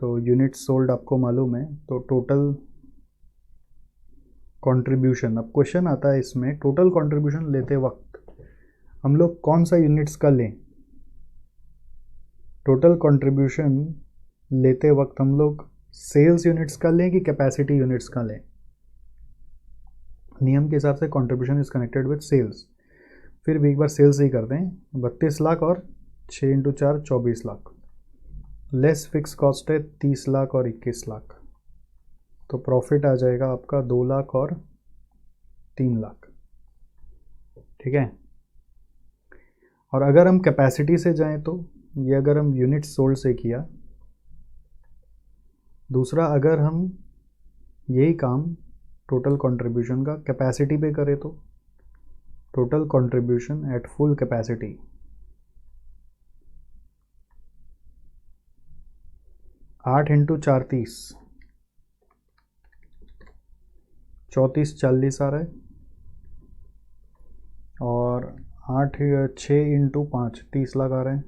तो यूनिट सोल्ड आपको मालूम है, तो टोटल कंट्रीब्यूशन, अब क्वेश्चन आता है इसमें टोटल कंट्रीब्यूशन लेते वक्त हम लोग कौन सा यूनिट्स का लें। टोटल कंट्रीब्यूशन लेते वक्त हम लोग सेल्स यूनिट्स का लें कि कैपेसिटी यूनिट्स का लें। नियम के हिसाब से contribution is connected with sales, फिर भी एक बार सेल्स ही करते हैं। 32 लाख और 6 × 4 24 लाख, लेस फिक्स कॉस्ट है 30 लाख और 21 लाख, तो प्रॉफिट आ जाएगा आपका 2 लाख और 3 लाख। ठीक है। और अगर हम कैपेसिटी से जाएं तो ये अगर हम यूनिट सोल्ड से किया, दूसरा अगर हम यही काम टोटल कंट्रीब्यूशन का कैपेसिटी पे करें तो total contribution at full capacity 8 × 4 30, 34 40 आ रहा है, और 6 × 5 30 लाख आ रहे हैं।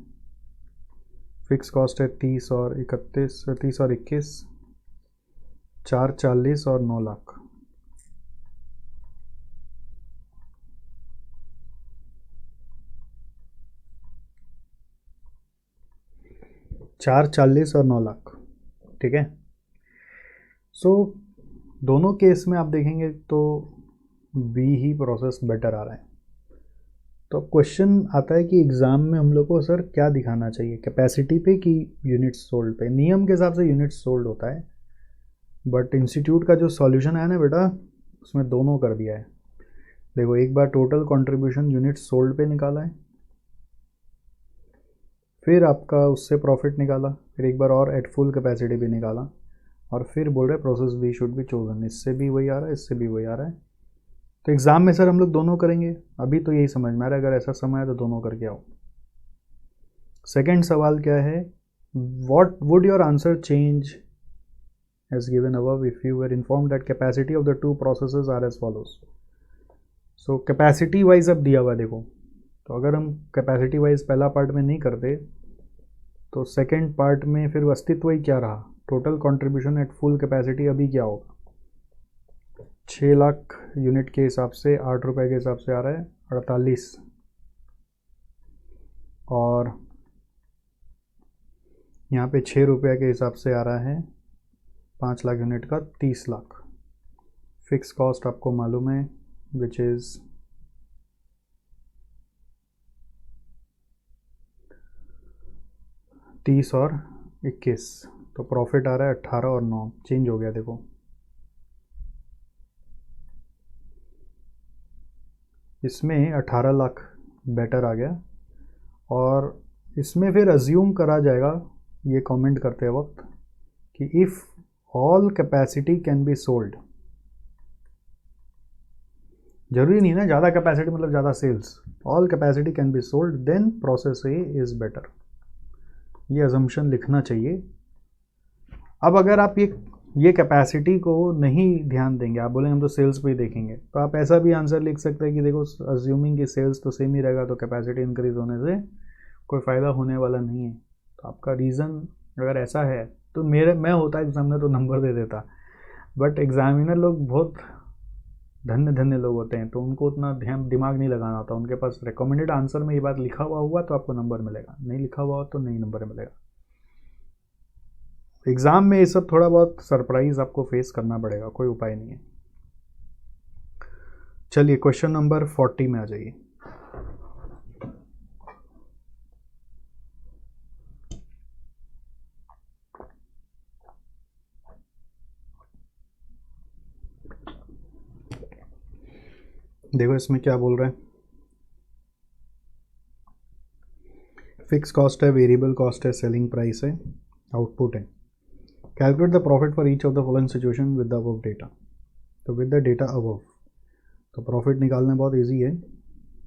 फिक्स कॉस्ट है 30 और 31, 30 और 21, 4 40 और 9 लाख। चार 40 और 9 लाख। ठीक है। सो दोनों केस में आप देखेंगे तो बी ही प्रोसेस बेटर आ रहा है। तो क्वेश्चन आता है कि एग्ज़ाम में हम लोग को सर क्या दिखाना चाहिए, कैपेसिटी पे कि यूनिट्स सोल्ड पे। नियम के हिसाब से यूनिट्स सोल्ड होता है, बट इंस्टीट्यूट का जो सॉल्यूशन है ना बेटा, उसमें दोनों कर दिया है। देखो एक बार टोटल कंट्रीब्यूशन यूनिट्स सोल्ड पे निकाला है, फिर आपका उससे प्रॉफिट निकाला, फिर एक बार और एट फुल कैपेसिटी भी निकाला, और फिर बोल रहे process B should be chosen. इससे भी वही आ रहा है, इससे भी वही आ रहा है। तो एग्ज़ाम में सर हम लोग दोनों करेंगे, अभी तो यही समझ में आ रहा है, अगर ऐसा समय है तो दोनों करके आओ। सेकंड सवाल क्या है, what would your answer change as given above if you were informed that capacity of the two processes are as follows. So capacity wise अब दिया हुआ देखो, तो अगर हम कैपेसिटी वाइज पहला पार्ट में नहीं करते तो सेकेंड पार्ट में फिर अस्तित्व ही क्या रहा। Total contribution at full capacity अभी क्या होगा, 6 लाख यूनिट के हिसाब से 8 रुपये के हिसाब से आ रहा है 48, और यहाँ पे 6 रुपये के हिसाब से आ रहा है 5 लाख यूनिट का 30 लाख। फिक्स कॉस्ट आपको मालूम है विच इज़ 30 और 21, तो प्रॉफिट आ रहा है 18 और 9, चेंज हो गया देखो। इसमें 18 लाख बेटर आ गया, और इसमें फिर अज्यूम करा जाएगा ये कमेंट करते वक्त कि if all capacity can be sold, जरूरी नहीं ना ज़्यादा कैपेसिटी मतलब ज़्यादा sales, all capacity can be sold then process A is better, ये अजम्पशन लिखना चाहिए। अब अगर आप ये कैपेसिटी को नहीं ध्यान देंगे, आप बोलेंगे हम तो सेल्स पे ही देखेंगे, तो आप ऐसा भी आंसर लिख सकते हैं कि देखो अज्यूमिंग कि सेल्स तो सेम ही रहेगा तो कैपेसिटी इंक्रीज होने से कोई फ़ायदा होने वाला नहीं है। तो आपका रीज़न अगर ऐसा है तो मैं होता एग्जामिनर तो नंबर दे देता, बट एग्जामिनर लोग बहुत धन्य लोग होते हैं, तो उनको उतना ध्यान दिमाग नहीं लगाना होता। उनके पास रिकमेंडेड आंसर में ये बात लिखा हुआ तो आपको नंबर मिलेगा, नहीं लिखा हुआ हो तो नहीं नंबर मिलेगा। एग्ज़ाम में ये सब थोड़ा बहुत सरप्राइज आपको फेस करना पड़ेगा, कोई उपाय नहीं है। चलिए क्वेश्चन नंबर 40 में आ जाइए। देखो इसमें क्या बोल रहा है, फिक्स कॉस्ट है, वेरिएबल कॉस्ट है, सेलिंग प्राइस है, आउटपुट है। Calculate the profit for each of the following situation with the above data. तो विद द डेटा अबव, तो प्रॉफिट निकालना बहुत इजी है।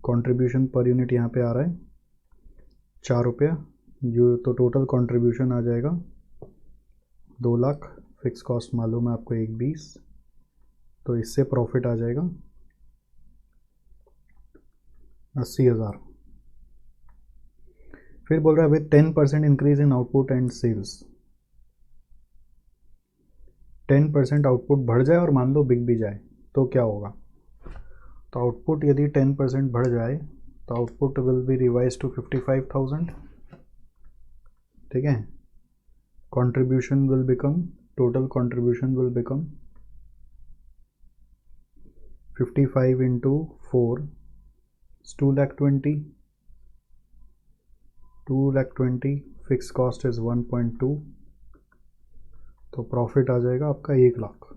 कंट्रीब्यूशन पर यूनिट यहाँ पे आ रहा है 4 रुपया, जो तो टोटल कंट्रीब्यूशन आ जाएगा 2 लाख। फिक्स कॉस्ट मालूम है आपको 1,20, तो इससे प्रॉफिट आ जाएगा 80,000। फिर बोल रहा है with 10% increase in output and sales, 10% output बढ़ जाए और मान लो बिक भी जाए तो क्या होगा? तो आउटपुट यदि 10% बढ़ जाए तो output will be revise to 55,000, ठीक है। Contribution will become, total contribution will become 55 into 4 2,20,000, 2,20,000, fix cost is 1.2, तो प्रॉफिट आ जाएगा आपका 1,00,000।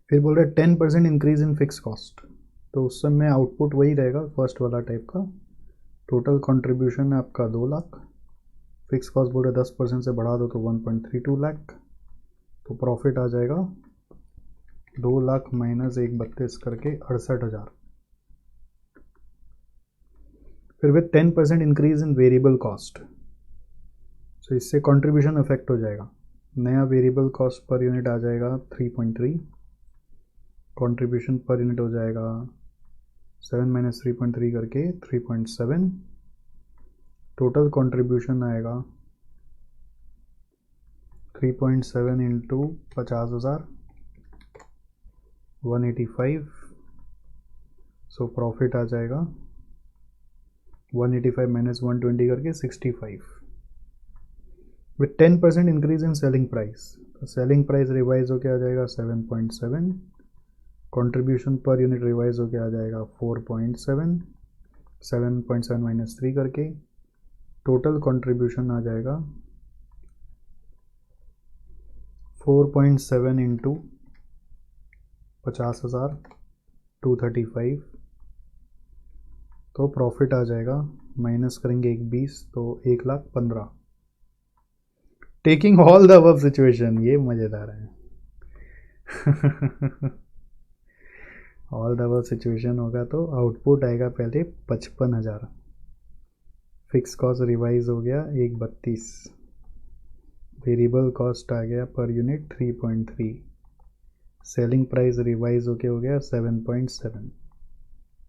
फिर बोल रहे 10% इंक्रीज इन फिक्स कॉस्ट, तो उस समय आउटपुट वही रहेगा फर्स्ट वाला टाइप का। टोटल कंट्रीब्यूशन है आपका 2,00,000, फिक्स कॉस्ट बोल रहे 10% से बढ़ा दो तो 1.32 लाख, तो प्रॉफिट आ जाएगा 2,00,000 माइनस 132 करके 68,000। फिर with 10% increase in variable cost, तो इससे कंट्रीब्यूशन इफेक्ट हो जाएगा। नया वेरिएबल कॉस्ट पर यूनिट आ जाएगा 3.3, कंट्रीब्यूशन पर यूनिट हो जाएगा 7 माइनस 3.3 करके 3.7, टोटल कंट्रीब्यूशन आएगा 3.7 इंटू 50,000 185, सो प्रॉफिट आ जाएगा 185 माइनस 120 करके 65। With 10% increase in selling price, तो सेलिंग प्राइस रिवाइज होकर आ जाएगा 7.7, कंट्रीब्यूशन पर यूनिट रिवाइज होकर आ जाएगा 4.7, 7.7 माइनस 3 करके टोटल कंट्रीब्यूशन आ जाएगा 4.7 इंटू 50,000 235, तो प्रॉफिट आ जाएगा, माइनस करेंगे 1.20 तो 1,15,000। Taking all the above situation, ये मज़ेदार है। ऑल द अबव सिचुएशन होगा तो आउटपुट आएगा पहले 55,000, फिक्स कॉस्ट रिवाइज हो गया 1.32, वेरिएबल कॉस्ट आ गया per unit 3.3, selling price revise होके हो गया 7.7।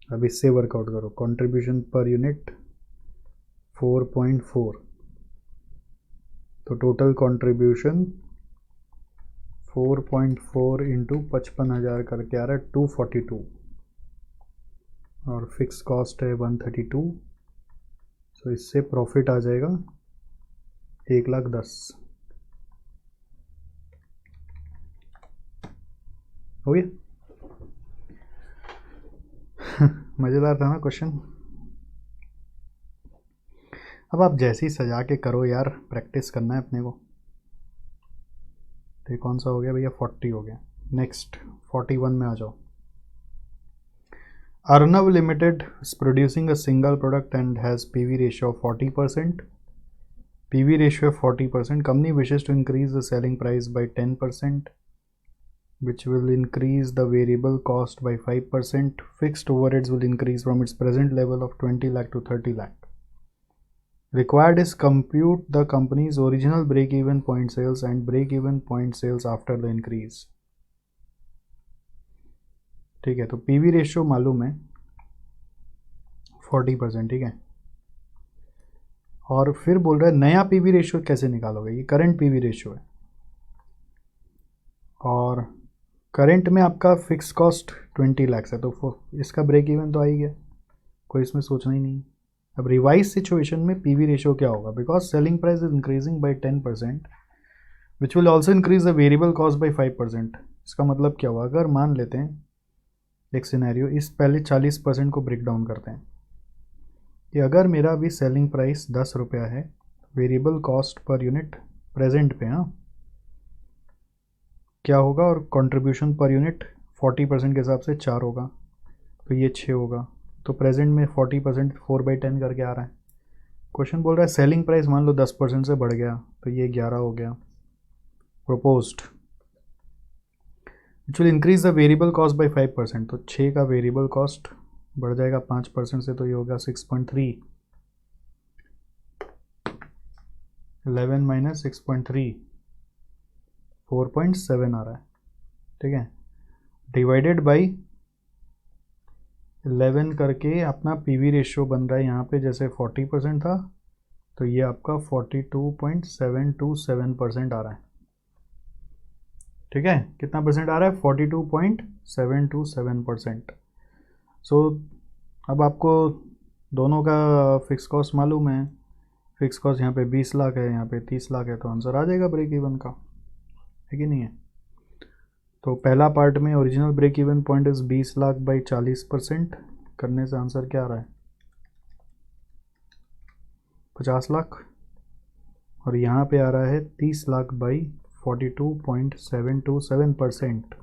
अब इससे वर्कआउट करो, कंट्रीब्यूशन पर यूनिट 4.4, तो टोटल कंट्रीब्यूशन 4.4 इंटू 55,000 करके आ रहा है 242, और फिक्स कॉस्ट है 132, सो इससे प्रॉफिट आ जाएगा 1,10,000। हो गया? मज़ेदार था ना क्वेश्चन। अब आप जैसे ही सजा के करो यार, प्रैक्टिस करना है अपने को। तो ये कौन सा हो गया भैया? 40 हो गया। नेक्स्ट 41 में आ जाओ। Arnav limited is producing a single product and has PV ratio of 40%. PV ratio of 40%. Company wishes to increase the selling price by 10%, which will increase the variable cost by 5%. Fixed overheads will increase from its present level of 20 lakh to 30 lakh. Required is compute the company's original break-even point sales and break-even point sales after the increase. ठीक है, तो PV ratio मालूम है 40%, ठीक है। और फिर बोल रहा है नया पीवी रेशियो कैसे निकालोगे? ये करंट पीवी रेशियो है, और करंट में आपका फिक्स कॉस्ट 20 लाख है, तो इसका ब्रेक इवन तो आ ही गया, कोई इसमें सोचना ही नहीं। अब रिवाइज सिचुएशन में पीवी रेशियो क्या होगा? Because selling price is increasing by 10%, which will also increase the variable cost by 5%। इसका मतलब क्या हुआ? अगर मान लेते हैं एक सिनेरियो, इस पहले 40% को ब्रेक डाउन करते हैं कि अगर मेरा अभी सेलिंग प्राइस 10 रुपया है, variable cost per unit present पे क्या होगा, और कंट्रीब्यूशन पर यूनिट 40% के हिसाब से 4 होगा, तो ये 6 होगा। तो प्रेजेंट में 40% 4/10 करके आ रहा है। क्वेश्चन बोल रहा है सेलिंग प्राइस मान लो 10% से बढ़ गया, तो ये 11 हो गया। Proposed which will increase the variable cost by 5%, तो 6 का वेरिएबल कॉस्ट बढ़ जाएगा 5% से, तो ये होगा 6.3। 11 माइनस 6.3 4.7 आ रहा है, ठीक है। डिवाइडेड बाई 11 करके अपना पीवी रेशियो बन रहा है यहाँ पे, जैसे 40% था तो ये आपका 42.727% आ रहा है। ठीक है, कितना परसेंट आ रहा है? 42.727%। सो अब आपको दोनों का फिक्स कॉस्ट मालूम है। फिक्स कॉस्ट यहाँ पे 20 लाख है, यहाँ पे 30 लाख है, तो आंसर आ जाएगा ब्रेक इवन का, है कि नहीं है? तो पहला पार्ट में original break even point is 20 lakh by 40% करने से आंसर क्या आ रहा है? 50 लाख। और यहाँ पे आ रहा है 30 लाख बाई 42.727%।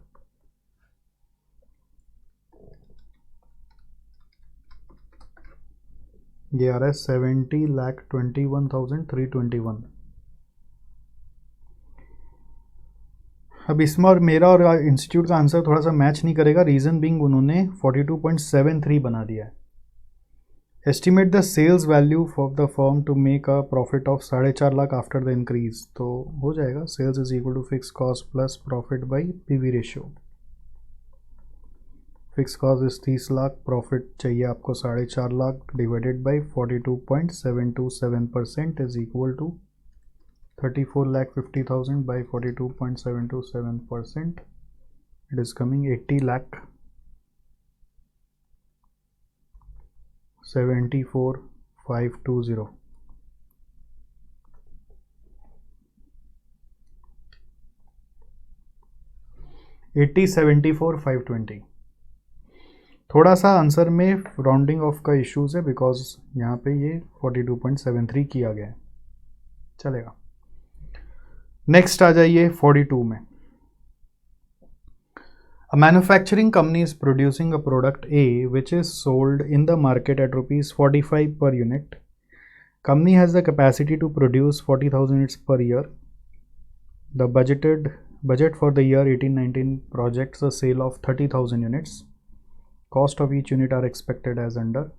ये आ रहा है 70,21,321। अब इसमें और मेरा और इंस्टीट्यूट का आंसर थोड़ा सा मैच नहीं करेगा, रीज़न बीइंग उन्होंने 42.73 बना दिया है। Estimate the sales value of the firm to make a profit of 4.5 lakh after the increase, तो हो जाएगा sales is equal to fix cost plus profit by PV ratio. Fix cost is 30 lakh, profit चाहिए आपको 4.5 lakh, divided by 42.727% is equal to 34,50,000 by 42.727%. It is coming 80,74,520. $80,74,520। थोड़ा सा answer में rounding off का issues है बिकॉज यहाँ पे ये 42.73 किया गया है, चलेगा। नेक्स्ट आ जाइए 42 में। A manufacturing company is producing a product A which is sold in the market at rupees 45 per unit. Company has the capacity to produce 40,000 units per year. The budget for the year 18-19 projects a sale of 30,000 units. Cost of each unit are expected as under.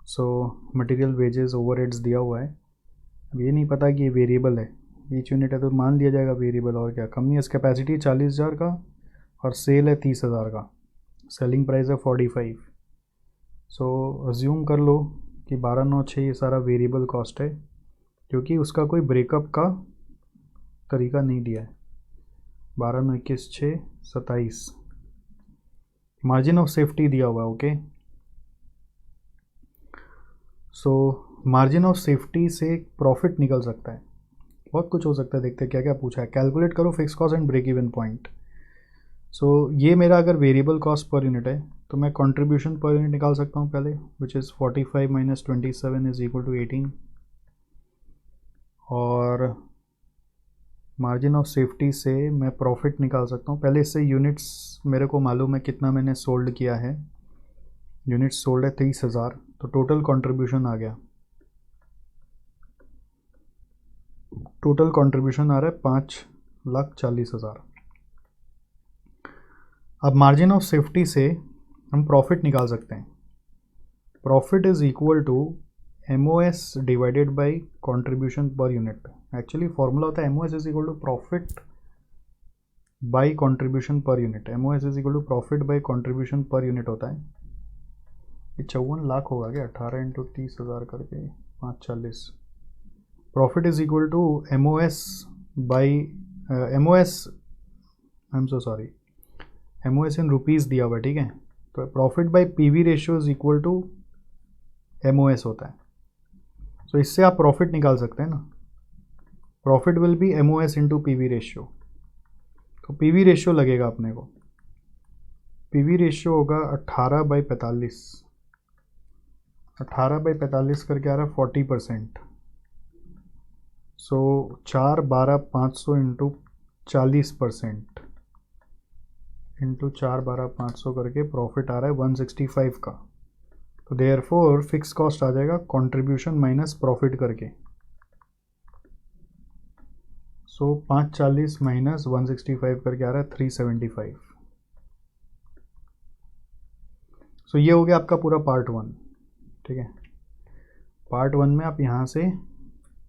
So material wages overheads दिया हुआ है। अब ये नहीं पता कि ये variable है, ईच यूनिट है तो मान लिया जाएगा वेरिएबल, और क्या। कंपनी इस कैपेसिटी 40,000 का और सेल है 30,000 का, सेलिंग प्राइस है 45। सो अज्यूम कर लो कि 12,9,6 ये सारा वेरिएबल कॉस्ट है, क्योंकि उसका कोई ब्रेकअप का तरीका नहीं दिया है। 12,9,21,6 27 मार्जिन ऑफ सेफ्टी दिया हुआ है, okay. So margin of safety से प्रॉफिट निकल सकता है, बहुत कुछ हो सकता है। देखते हैं क्या क्या पूछा है। कैलकुलेट करो fix cost and break even point. So ये मेरा अगर वेरिएबल कॉस्ट पर यूनिट है तो मैं कंट्रीब्यूशन पर यूनिट निकाल सकता हूँ पहले, which is 45 minus 27 is equal to 18। और मार्जिन ऑफ सेफ्टी से मैं प्रॉफिट निकाल सकता हूँ पहले। इससे यूनिट्स मेरे को मालूम है कितना मैंने सोल्ड किया है, यूनिट्स सोल्ड है 30,000, तो टोटल कंट्रीब्यूशन आ गया। टोटल कंट्रीब्यूशन आ रहा है 5,40,000। अब मार्जिन ऑफ सेफ्टी से हम प्रॉफिट निकाल सकते हैं। Profit is equal to MOS divided by contribution per unit. Actually formula होता है MOS is equal to profit by contribution per unit. MOS is equal to profit by contribution per unit होता है। ये 54 लाख होगा क्या, 18 इंटू 30,000 करके 540। Profit is equal to MOS by MOS, I am so sorry, MOS in rupees दिया हुआ है, ठीक है। तो profit by PV ratio is equal to MOS होता है। तो इससे आप प्रॉफिट निकाल सकते हैं ना। Profit will B MOS into PV ratio. तो PV रेशियो लगेगा अपने को, PV रेशियो होगा 18/45। 18/45 करके आ रहा है 40%। सो 4,12,500 इंटू 40% इंटू 4,12,500 करके प्रॉफिट आ रहा है 165 का। तो देयरफॉर फिक्स कॉस्ट आ जाएगा कंट्रीब्यूशन माइनस प्रॉफिट करके। सो 540 माइनस 165 करके आ रहा है 375। सो ये हो गया आपका पूरा पार्ट 1, ठीक है। पार्ट 1 में आप यहाँ से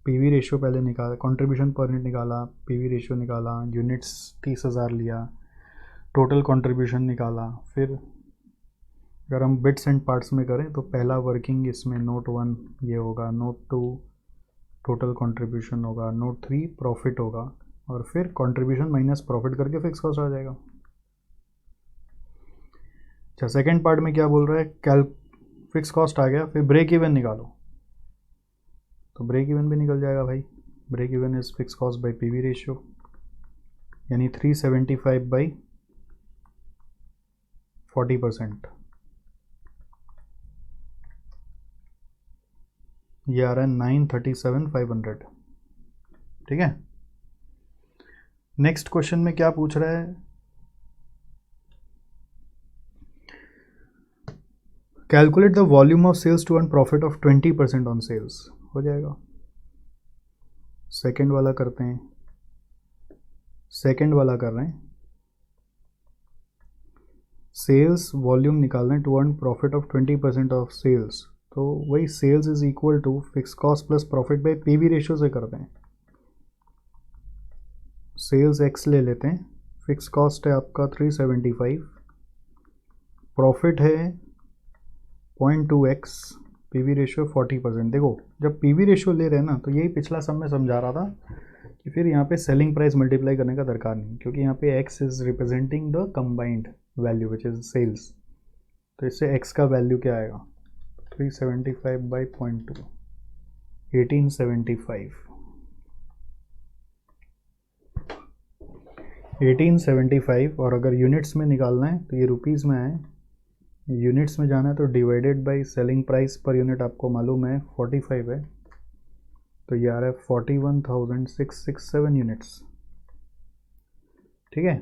PV रेशियो पहले निकाला, कंट्रीब्यूशन पर यूनिट निकाला, PV रेशियो निकाला, यूनिट्स 30,000 लिया, टोटल कंट्रीब्यूशन निकाला। फिर अगर हम बिट्स एंड पार्ट्स में करें तो पहला वर्किंग इसमें नोट 1 ये होगा, नोट 2 टोटल कंट्रीब्यूशन होगा, नोट 3 प्रॉफिट होगा, और फिर कंट्रीब्यूशन माइनस प्रॉफिट करके फिक्स कॉस्ट आ जाएगा। अच्छा, सेकेंड पार्ट में क्या बोल रहा है, फिक्स कॉस्ट आ गया, फिर ब्रेक इवन निकालो। तो ब्रेक इवन भी निकल जाएगा भाई। Break even is fix cost by PV ratio, यानी 375 बाई 40%, ये आ रहा है 937,500। ठीक है। नेक्स्ट क्वेश्चन में क्या पूछ रहा है, calculate the volume of sales to earn profit of 20% on sales. हो जाएगा। सेकेंड वाला करते हैं, सेकेंड वाला कर रहे हैं, सेल्स वॉल्यूम निकाल रहे हैं to earn profit of 20% of sales. तो वही sales is equal to fix cost plus profit by PV ratio से करते हैं। सेल्स एक्स ले लेते हैं, फिक्स कॉस्ट है आपका 375, प्रॉफिट है 0.2x, पीवी रेशियो 40%। देखो जब पीवी रेशियो ले रहे हैं ना, तो यही पिछला सब में समझा रहा था कि फिर यहाँ पे सेलिंग प्राइस मल्टीप्लाई करने का दरकार नहीं, क्योंकि यहाँ पे x is representing the combined value which is sales. तो इससे x का वैल्यू क्या आएगा, 375 बाई 0.2, 1875। और अगर यूनिट्स में निकालना है तो ये रुपीज़ में आए, यूनिट्स में जाना है तो divided by selling price per unit आपको मालूम है 45 है, तो ये आ रहा है 41,667 यूनिट्स। ठीक है।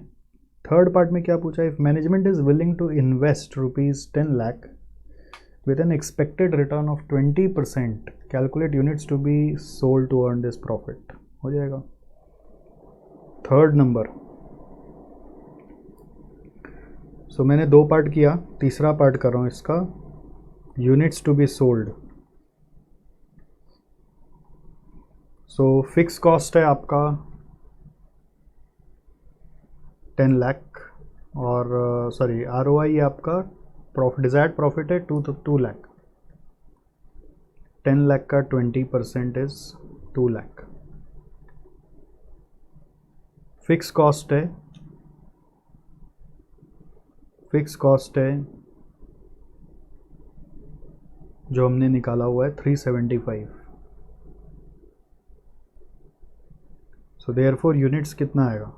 थर्ड पार्ट में क्या पूछा है, if management is willing to invest ₹10 lakh with an expected return of 20%, calculate units to be sold to earn this profit। हो जाएगा। थर्ड नंबर, सो मैंने दो पार्ट किया, तीसरा पार्ट कर रहा हूँ इसका, units to be sold. So fix cost है आपका 10 लाख और सॉरी ROI आपका डिजायर्ड प्रॉफिट है 2 लाख। 10 लाख का 20% इज 2 लाख। फिक्स कॉस्ट है जो हमने निकाला हुआ है 375। सो देयरफॉर यूनिट्स कितना आएगा,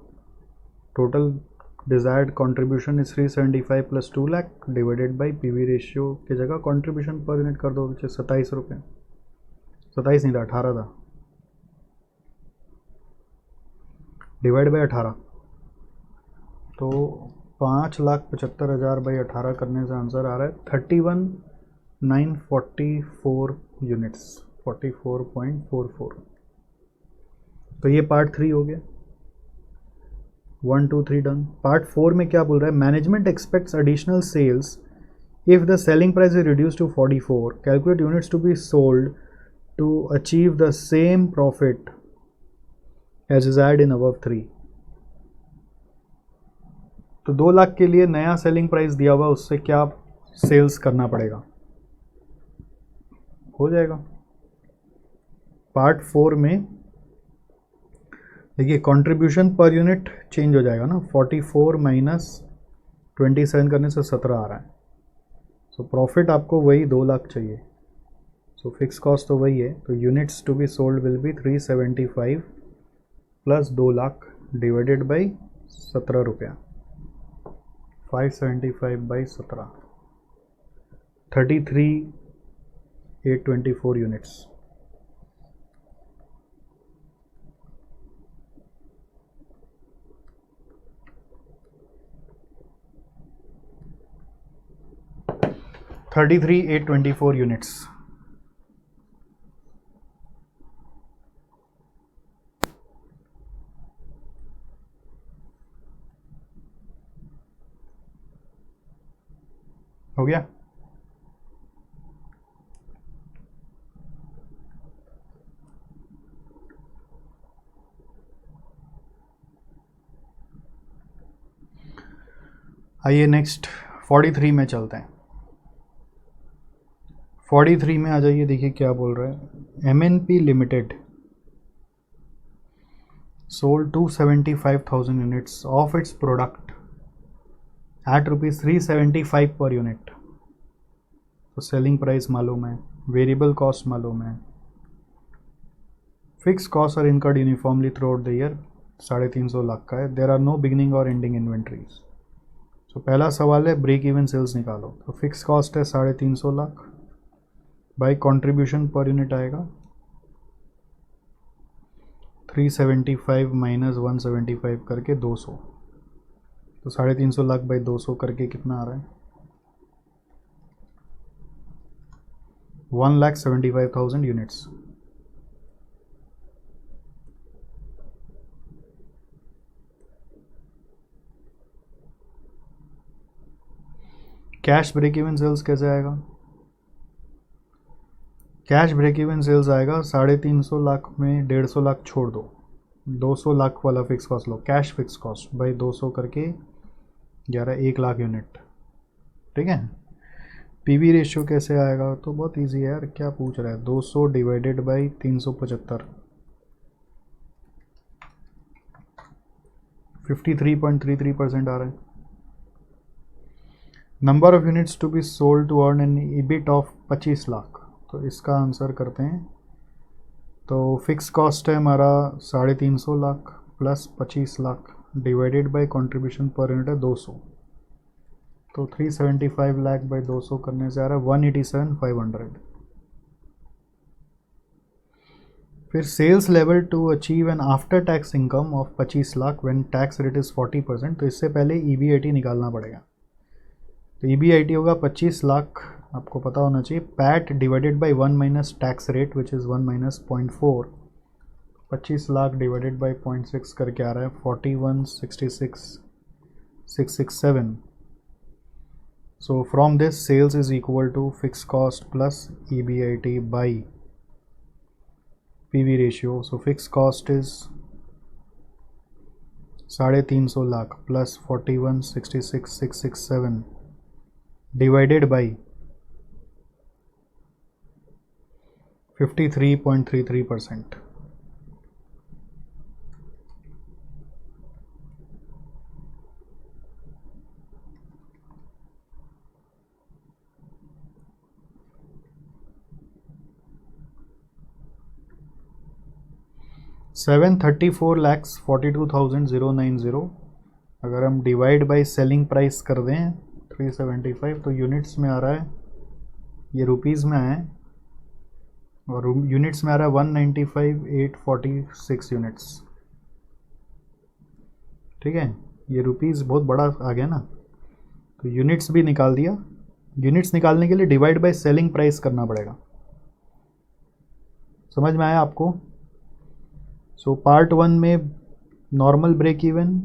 total desired contribution is 375 plus 2 lakh divided by PV ratio की जगह कंट्रीब्यूशन पर यूनिट कर दो, विच इज 27 रुपये, 27 नहीं था 18 था, डिवाइड बाई 18, तो 5,75,000 बाई 18 करने से आंसर आ रहा है 31,944 यूनिट्स, 44.44। तो ये पार्ट 3 हो गया, 1 2 3 डन। पार्ट 4 में क्या बोल रहा है, management expects additional sales if the selling price is reduce to 44, calculate units to be sold to achieve the same profit as is add in above 3। तो 2 लाख के लिए नया सेलिंग प्राइस दिया हुआ, उससे क्या सेल्स करना पड़ेगा, हो जाएगा। पार्ट 4 में देखिए कंट्रीब्यूशन पर यूनिट चेंज हो जाएगा ना, 44 माइनस 27 करने से 17 आ रहा है। सो प्रॉफिट आपको वही 2 लाख चाहिए। सो फिक्स कॉस्ट तो वही है, तो units to be sold will be 375 plus 2 lakh divided by 17 रुपया, 575 बाई 17, 33,824 यूनिट्स। $33,824 यूनिट्स। हो गया। आइए नेक्स्ट 43 में चलते हैं। 43 में आ जाइए, देखिए क्या बोल रहा है, MNP limited sold 275,000 units of its product at rupees 375 per unit. तो सेलिंग प्राइस मालूम है, वेरिएबल कॉस्ट मालूम है, fix cost are incurred uniformly throughout the year 350 lakh का है. देयर आर नो बिगिनिंग और एंडिंग इन्वेंट्रीज. तो पहला सवाल है ब्रेक इवन सेल्स निकालो. तो फिक्स कॉस्ट है 350 lakh by contribution per unit आएगा 375 माइनस 175 करके 200. तो 350 लाख बाई 200 करके कितना आ रहा है? 1,75,000 units. Cash break even sales कैसे आएगा? कैश ब्रेक इवन सेल्स आएगा 350 लाख में 150 लाख छोड़ दो, 200 लाख वाला fix cost low, cash fix cost by 200 करके 1 लाख यूनिट. ठीक है. पीवी रेशियो कैसे आएगा? तो बहुत इजी है यार, क्या पूछ रहा है? 200 डिवाइडेड बाई 375, 53.33% आ रहा है. Number of units to be sold to earn an EBIT of 25 lakh. तो इसका आंसर करते हैं. तो फिक्स कॉस्ट है हमारा 350 lakh plus 25 lakh divided by contribution per unit है 200. तो 375 लाख बाई 200 करने से आ रहा है 187,500. फिर sales level to achieve an after tax income of 25 lakh when tax rate is 40%. तो इससे पहले EBIT निकालना पड़ेगा. तो EBIT होगा 25 लाख, आपको पता होना चाहिए. PAT divided by 1 minus tax rate which is 1 minus 0.4. 25 lakh divided by 0.6 करके आ रहा है 41,66,667. So from this sales is equal to fixed cost plus EBIT by PV ratio. So fixed cost is 350 lakh plus 41,66,667 divided by 53.33%. $734,42,090. अगर हम divide by selling price कर दें 375 तो units में आ रहा है, ये रुपीज़ में आए और यूनिट्स में आ रहा है 195,846 यूनिट्स. ठीक है. ये रुपीज़ बहुत बड़ा आ गया ना, तो यूनिट्स भी निकाल दिया. यूनिट्स निकालने के लिए डिवाइड बाय सेलिंग प्राइस करना पड़ेगा. समझ में आया आपको? सो पार्ट 1 में नॉर्मल ब्रेक इवन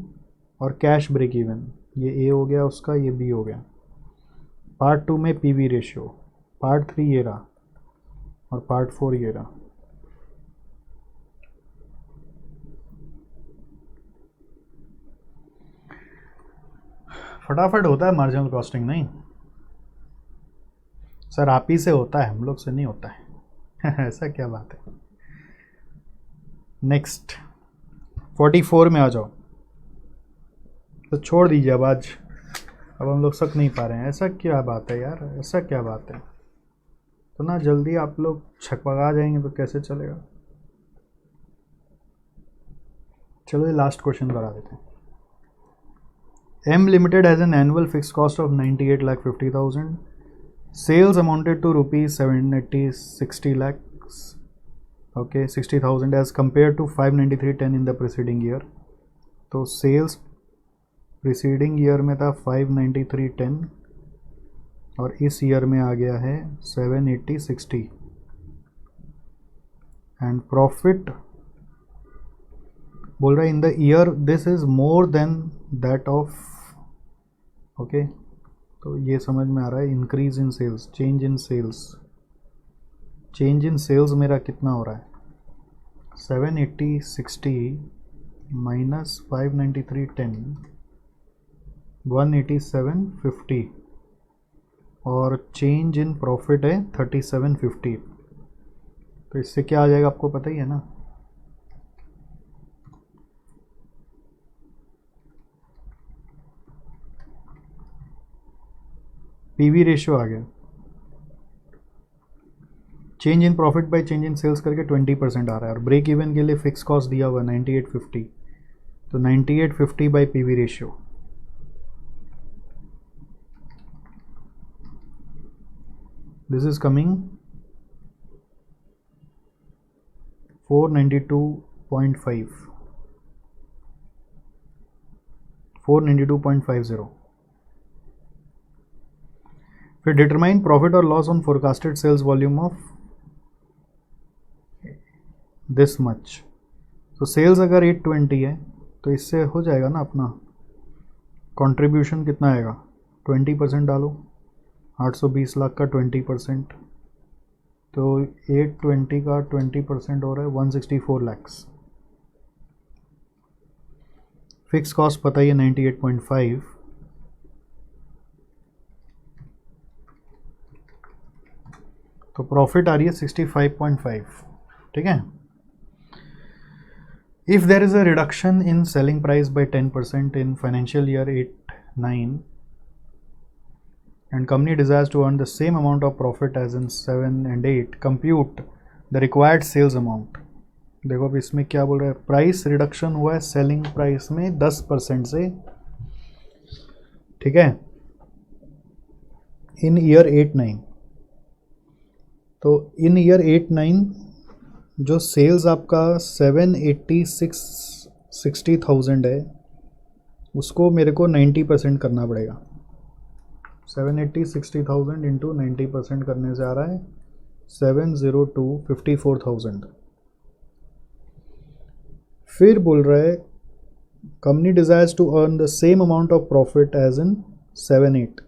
और कैश ब्रेक इवन, ये ए हो गया उसका, ये बी हो गया. पार्ट 2 में पीवी रेशियो, पार्ट 3 ये रहा और पार्ट 4 ये रहा. फटाफट होता है मार्जिनल कॉस्टिंग. नहीं सर, आप ही से होता है, हम लोग से नहीं होता है. ऐसा क्या बात है. नेक्स्ट 44 में आ जाओ. तो छोड़ दीजिए अब आज, अब हम लोग सक नहीं पा रहे हैं. ऐसा क्या बात है यार, ऐसा क्या बात है. तो ना जल्दी आप लोग छकपका जाएंगे तो कैसे चलेगा. चलो ये लास्ट क्वेश्चन करा देते हैं. M Limited has an annual fixed cost of 98,50,000. Sales amounted to rupees 780,60 lakhs. Okay, 60,000 as compared to 593,10 in the preceding year. तो सेल्स प्रीसीडिंग ईयर में था 593,10 और इस ईयर में आ गया है 780,60. एंड प्रॉफिट बोल रहा है in the year this is more than that of. Okay, तो ये समझ में आ रहा है. Increase in sales, change in sales. Change in sales मेरा कितना हो रहा है? 780,60 माइनस 593,10 187,50 और चेंज इन प्रॉफिट है 37,50. तो इससे क्या आ जाएगा आपको पता ही है ना. पीवी रेशियो आ गया, change in profit by change in sales करके 20% आ रहा है, और ब्रेक इवन के लिए फिक्स कॉस्ट दिया हुआ 9850, तो 9850 by PV ratio, this is coming 492.5, 492.50। फिर डिटरमाइन प्रॉफिट और loss on forecasted sales volume of this much. तो सेल्स अगर 820 है तो इससे हो जाएगा ना अपना कंट्रीब्यूशन कितना आएगा, 20% डालो, 820 लाख का 20%, तो 820 का 20% हो रहा है 164 लैक्स। फिक्स कॉस्ट पता ही है 98.5, तो प्रॉफिट आ रही है 65.5। ठीक है। If there is a reduction in selling price by 10% in financial year 8-9 and company desires to earn the same amount of profit as in 7 and 8, compute the required sales amount। देखो अब इसमें क्या बोल रहा है, प्राइस रिडक्शन हुआ है selling price में 10% से, ठीक है, इन ईयर 8-9। तो इन ईयर 8-9 जो सेल्स आपका 780,000 है, उसको मेरे को 90% करना पड़ेगा। 780,000 इंटू 90% करने से आ रहा है 702,54,000। फिर बोल रहा है company desires to earn the same amount of profit as in 7-8,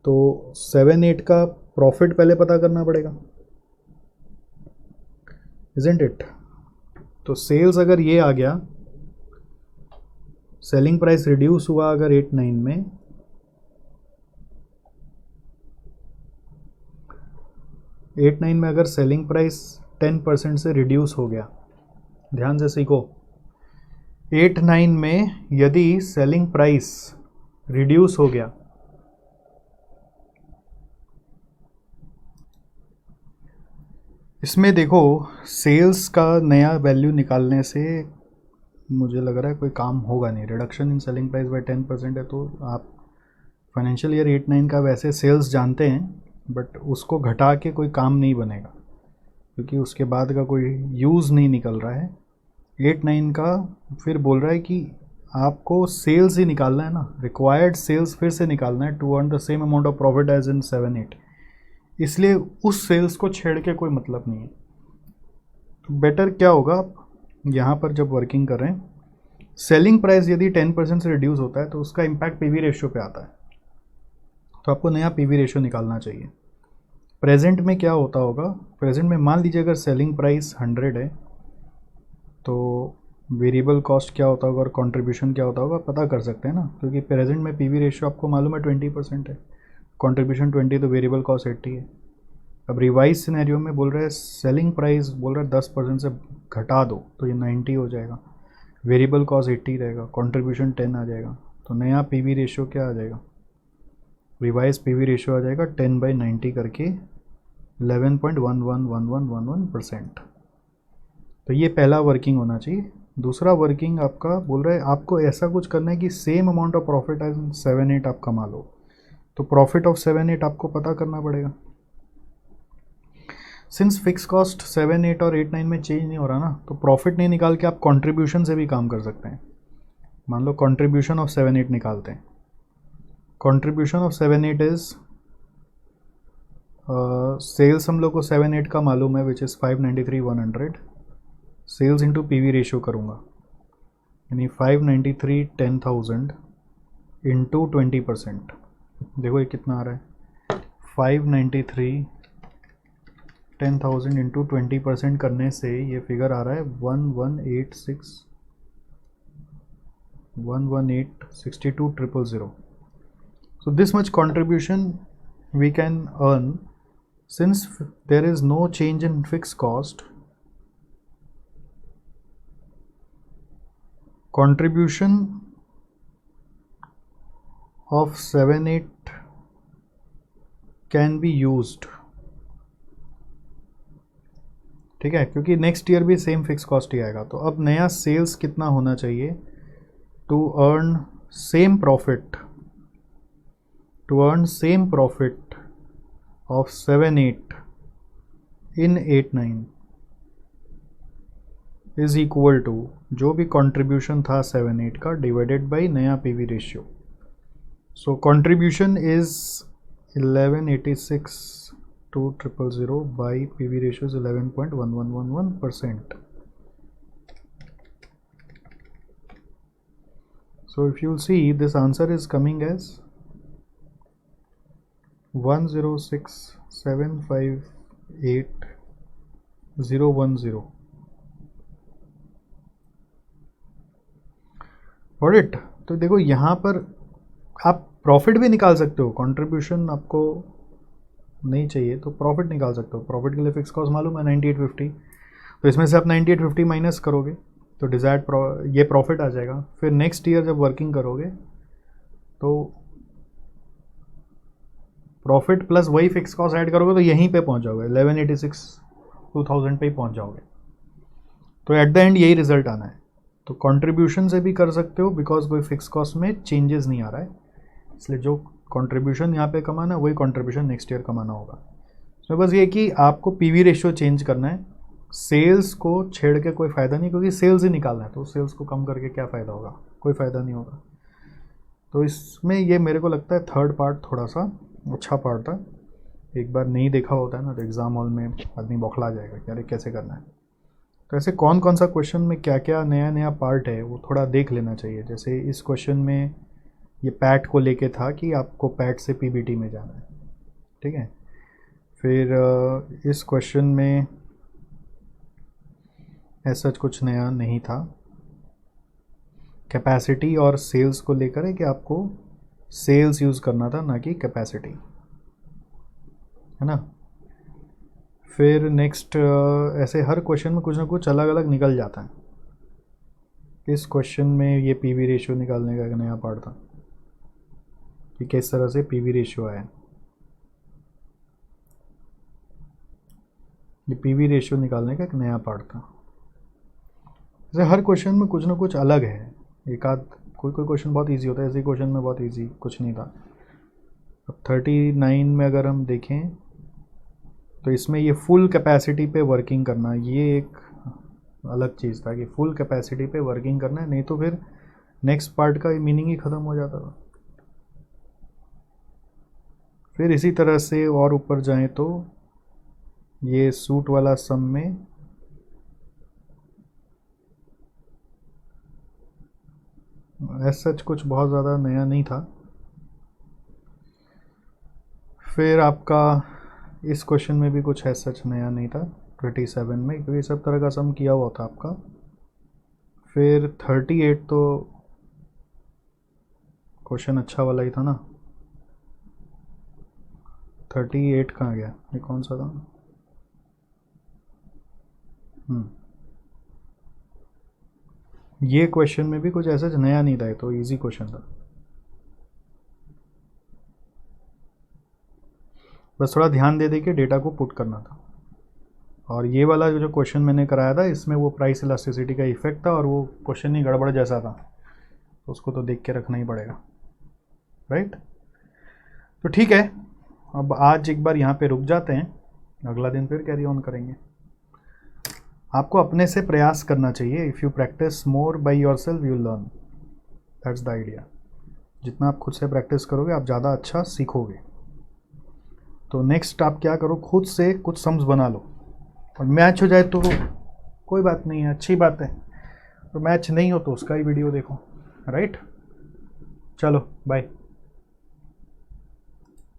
तो 7-8 का प्रॉफिट पहले पता करना पड़ेगा, इजंट इट। तो सेल्स अगर ये आ गया, सेलिंग प्राइस रिड्यूस हुआ अगर 8-9 में, अगर सेलिंग प्राइस 10% से रिड्यूस हो गया, ध्यान से सीखो, 8-9 में यदि सेलिंग प्राइस रिड्यूस हो गया, इसमें देखो सेल्स का नया वैल्यू निकालने से मुझे लग रहा है कोई काम होगा नहीं। Reduction in selling price by 10% है, तो आप फाइनेंशियल ईयर 8-9 का वैसे सेल्स जानते हैं, बट उसको घटा के कोई काम नहीं बनेगा, क्योंकि उसके बाद का कोई यूज़ नहीं निकल रहा है। 8-9 का फिर बोल रहा है कि आपको सेल्स ही निकालना है ना, रिक्वायर्ड सेल्स फिर से निकालना है to earn the same amount of profit as in 7-8, इसलिए उस सेल्स को छेड़ के कोई मतलब नहीं है। तो बेटर क्या होगा, यहाँ पर जब वर्किंग कर रहे हैं, सेलिंग प्राइस यदि 10% से रिड्यूस होता है तो उसका इम्पैक्ट पीवी रेशियो पे आता है, तो आपको नया पीवी रेशियो निकालना चाहिए। प्रेजेंट में क्या होता होगा, प्रेजेंट में मान लीजिए अगर सेलिंग प्राइस 100 है तो वेरिएबल कॉस्ट क्या होता होगा और कंट्रीब्यूशन क्या होता होगा पता कर सकते हैं ना, क्योंकि प्रेजेंट में पीवी रेशियो आपको मालूम है 20% है, कंट्रीब्यूशन 20, तो वेरिएबल कॉस्ट 80 है। अब रिवाइज सिनेरियो में बोल रहे हैं सेलिंग प्राइस बोल रहा है 10% से घटा दो तो ये 90 हो जाएगा, वेरिएबल कॉस्ट 80 रहेगा, कंट्रीब्यूशन 10 आ जाएगा, तो नया पीवी रेशियो क्या आ जाएगा, रिवाइज पीवी रेशियो आ जाएगा 10/90 करके 11.111111%। तो ये पहला वर्किंग होना चाहिए। दूसरा वर्किंग आपका बोल रहा है आपको ऐसा कुछ करना है कि same amount of profit as 7-8 आप कमा लो, तो प्रॉफिट ऑफ 7-8 आपको पता करना पड़ेगा। सिंस फिक्स कॉस्ट 7-8 और 8-9 में चेंज नहीं हो रहा ना, तो प्रॉफिट नहीं निकाल के आप कंट्रीब्यूशन से भी काम कर सकते हैं। मान लो कंट्रीब्यूशन ऑफ 7-8 निकालते हैं, कंट्रीब्यूशन ऑफ 7-8 इज सेल्स हम लोग को 7-8 का मालूम है which is 593,100, sales into PV ratio करूँगा, यानी 593 10,000 इंटू 20%। देखो ये कितना आ रहा है, 593 10,000 इंटू 20% करने से ये फिगर आ रहा है 118,62,000। So this much contribution we can earn since there is no change in fixed cost. Contribution of 7-8 can be used, ठीक है, क्योंकि नेक्स्ट ईयर भी सेम फिक्स कॉस्ट ही आएगा। तो अब नया सेल्स कितना होना चाहिए to earn same profit, to earn same profit of 7-8 in 8-9 is equal to जो भी कंट्रीब्यूशन था 7-8 का डिवाइडेड बाई नया PV ratio. So contribution is 1186,2,000 by PV ratio is 11.1111%. So if you'll see, this answer is coming as 106,758,010. Got it? तो देखो यहाँ पर आप प्रॉफिट भी निकाल सकते हो, कंट्रीब्यूशन आपको नहीं चाहिए तो प्रॉफिट निकाल सकते हो। प्रॉफिट के लिए फिक्स कॉस्ट मालूम है 9850, तो इसमें से आप 9850 माइनस करोगे तो डिज़ायर्ड ये प्रॉफिट आ जाएगा। फिर नेक्स्ट ईयर जब वर्किंग करोगे तो प्रॉफिट प्लस वही फिक्स कॉस्ट ऐड करोगे तो यहीं पे पहुंच जाओगे, 1186,2000 पे ही पहुंच जाओगे। तो एट द एंड यही रिजल्ट आना है। तो कंट्रीब्यूशन से भी कर सकते हो बिकॉज कोई फिक्स कॉस्ट में चेंजेस नहीं आ रहा है, इसलिए जो कंट्रीब्यूशन यहाँ पे कमाना है वही कंट्रीब्यूशन नेक्स्ट ईयर कमाना होगा। तो बस ये कि आपको पीवी रेशियो चेंज करना है, सेल्स को छेड़ के कोई फ़ायदा नहीं, क्योंकि सेल्स ही निकालना है, तो सेल्स को कम करके क्या फ़ायदा होगा, कोई फ़ायदा नहीं होगा। तो इसमें ये मेरे को लगता है थर्ड पार्ट थोड़ा सा अच्छा पार्ट था। एक बार नहीं देखा होता है ना तो एग्ज़ाम हॉल में आदमी बौखला जाएगा कि अरे कैसे करना है। तो ऐसे कौन कौन सा क्वेश्चन में क्या क्या नया नया पार्ट है वो थोड़ा देख लेना चाहिए। जैसे इस क्वेश्चन में ये पैट को लेके था कि आपको पैट से पीबीटी में जाना है, ठीक है। फिर इस क्वेश्चन में ऐसा कुछ नया नहीं था, कैपेसिटी और सेल्स को लेकर है कि आपको सेल्स यूज़ करना था ना कि कैपेसिटी, है ना। फिर नेक्स्ट ऐसे हर क्वेश्चन में कुछ ना कुछ अलग अलग निकल जाता है। इस क्वेश्चन में ये पीवी रेशियो निकालने का एक नया पार्ट था कि किस तरह से पीवी रेशियो आया। ये पीवी रेशियो निकालने का एक नया पार्ट था। जैसे हर क्वेश्चन में कुछ ना कुछ अलग है। एक आध कोई क्वेश्चन बहुत इजी होता है, ऐसे क्वेश्चन में बहुत इजी कुछ नहीं था। अब 39 में अगर हम देखें तो इसमें ये फुल कैपेसिटी पे वर्किंग करना, ये एक अलग चीज़ था कि फुल कैपेसिटी पे वर्किंग करना है, नहीं तो फिर नेक्स्ट पार्ट का मीनिंग ही ख़त्म हो जाता था। फिर इसी तरह से और ऊपर जाएं तो ये सूट वाला सम में ऐसा कुछ बहुत ज़्यादा नया नहीं था। फिर आपका इस क्वेश्चन में भी कुछ ऐसा नया नहीं था 27 में, क्योंकि सब तरह का सम किया हुआ था आपका। फिर 38 तो क्वेश्चन अच्छा वाला ही था ना। 38 कहाँ गया, ये कौन सा था? ये क्वेश्चन में भी कुछ ऐसा नया नहीं था, तो इजी क्वेश्चन था, बस थोड़ा ध्यान दे के डेटा को पुट करना था। और ये वाला जो क्वेश्चन मैंने कराया था इसमें वो प्राइस इलास्टिसिटी का इफेक्ट था और वो क्वेश्चन ही गड़बड़ जैसा था, तो उसको तो देख के रखना ही पड़ेगा, राइट। तो ठीक है, अब आज एक बार यहाँ पे रुक जाते हैं, अगला दिन फिर कैरी ऑन करेंगे। आपको अपने से प्रयास करना चाहिए। If you practice more by yourself you learn, that's the idea. जितना आप खुद से प्रैक्टिस करोगे आप ज़्यादा अच्छा सीखोगे। तो नेक्स्ट आप क्या करो, खुद से कुछ सम्स बना लो, और मैच हो जाए तो कोई बात नहीं है, अच्छी बात है। तो मैच नहीं हो तो उसका ही वीडियो देखो, राइट। चलो बाय।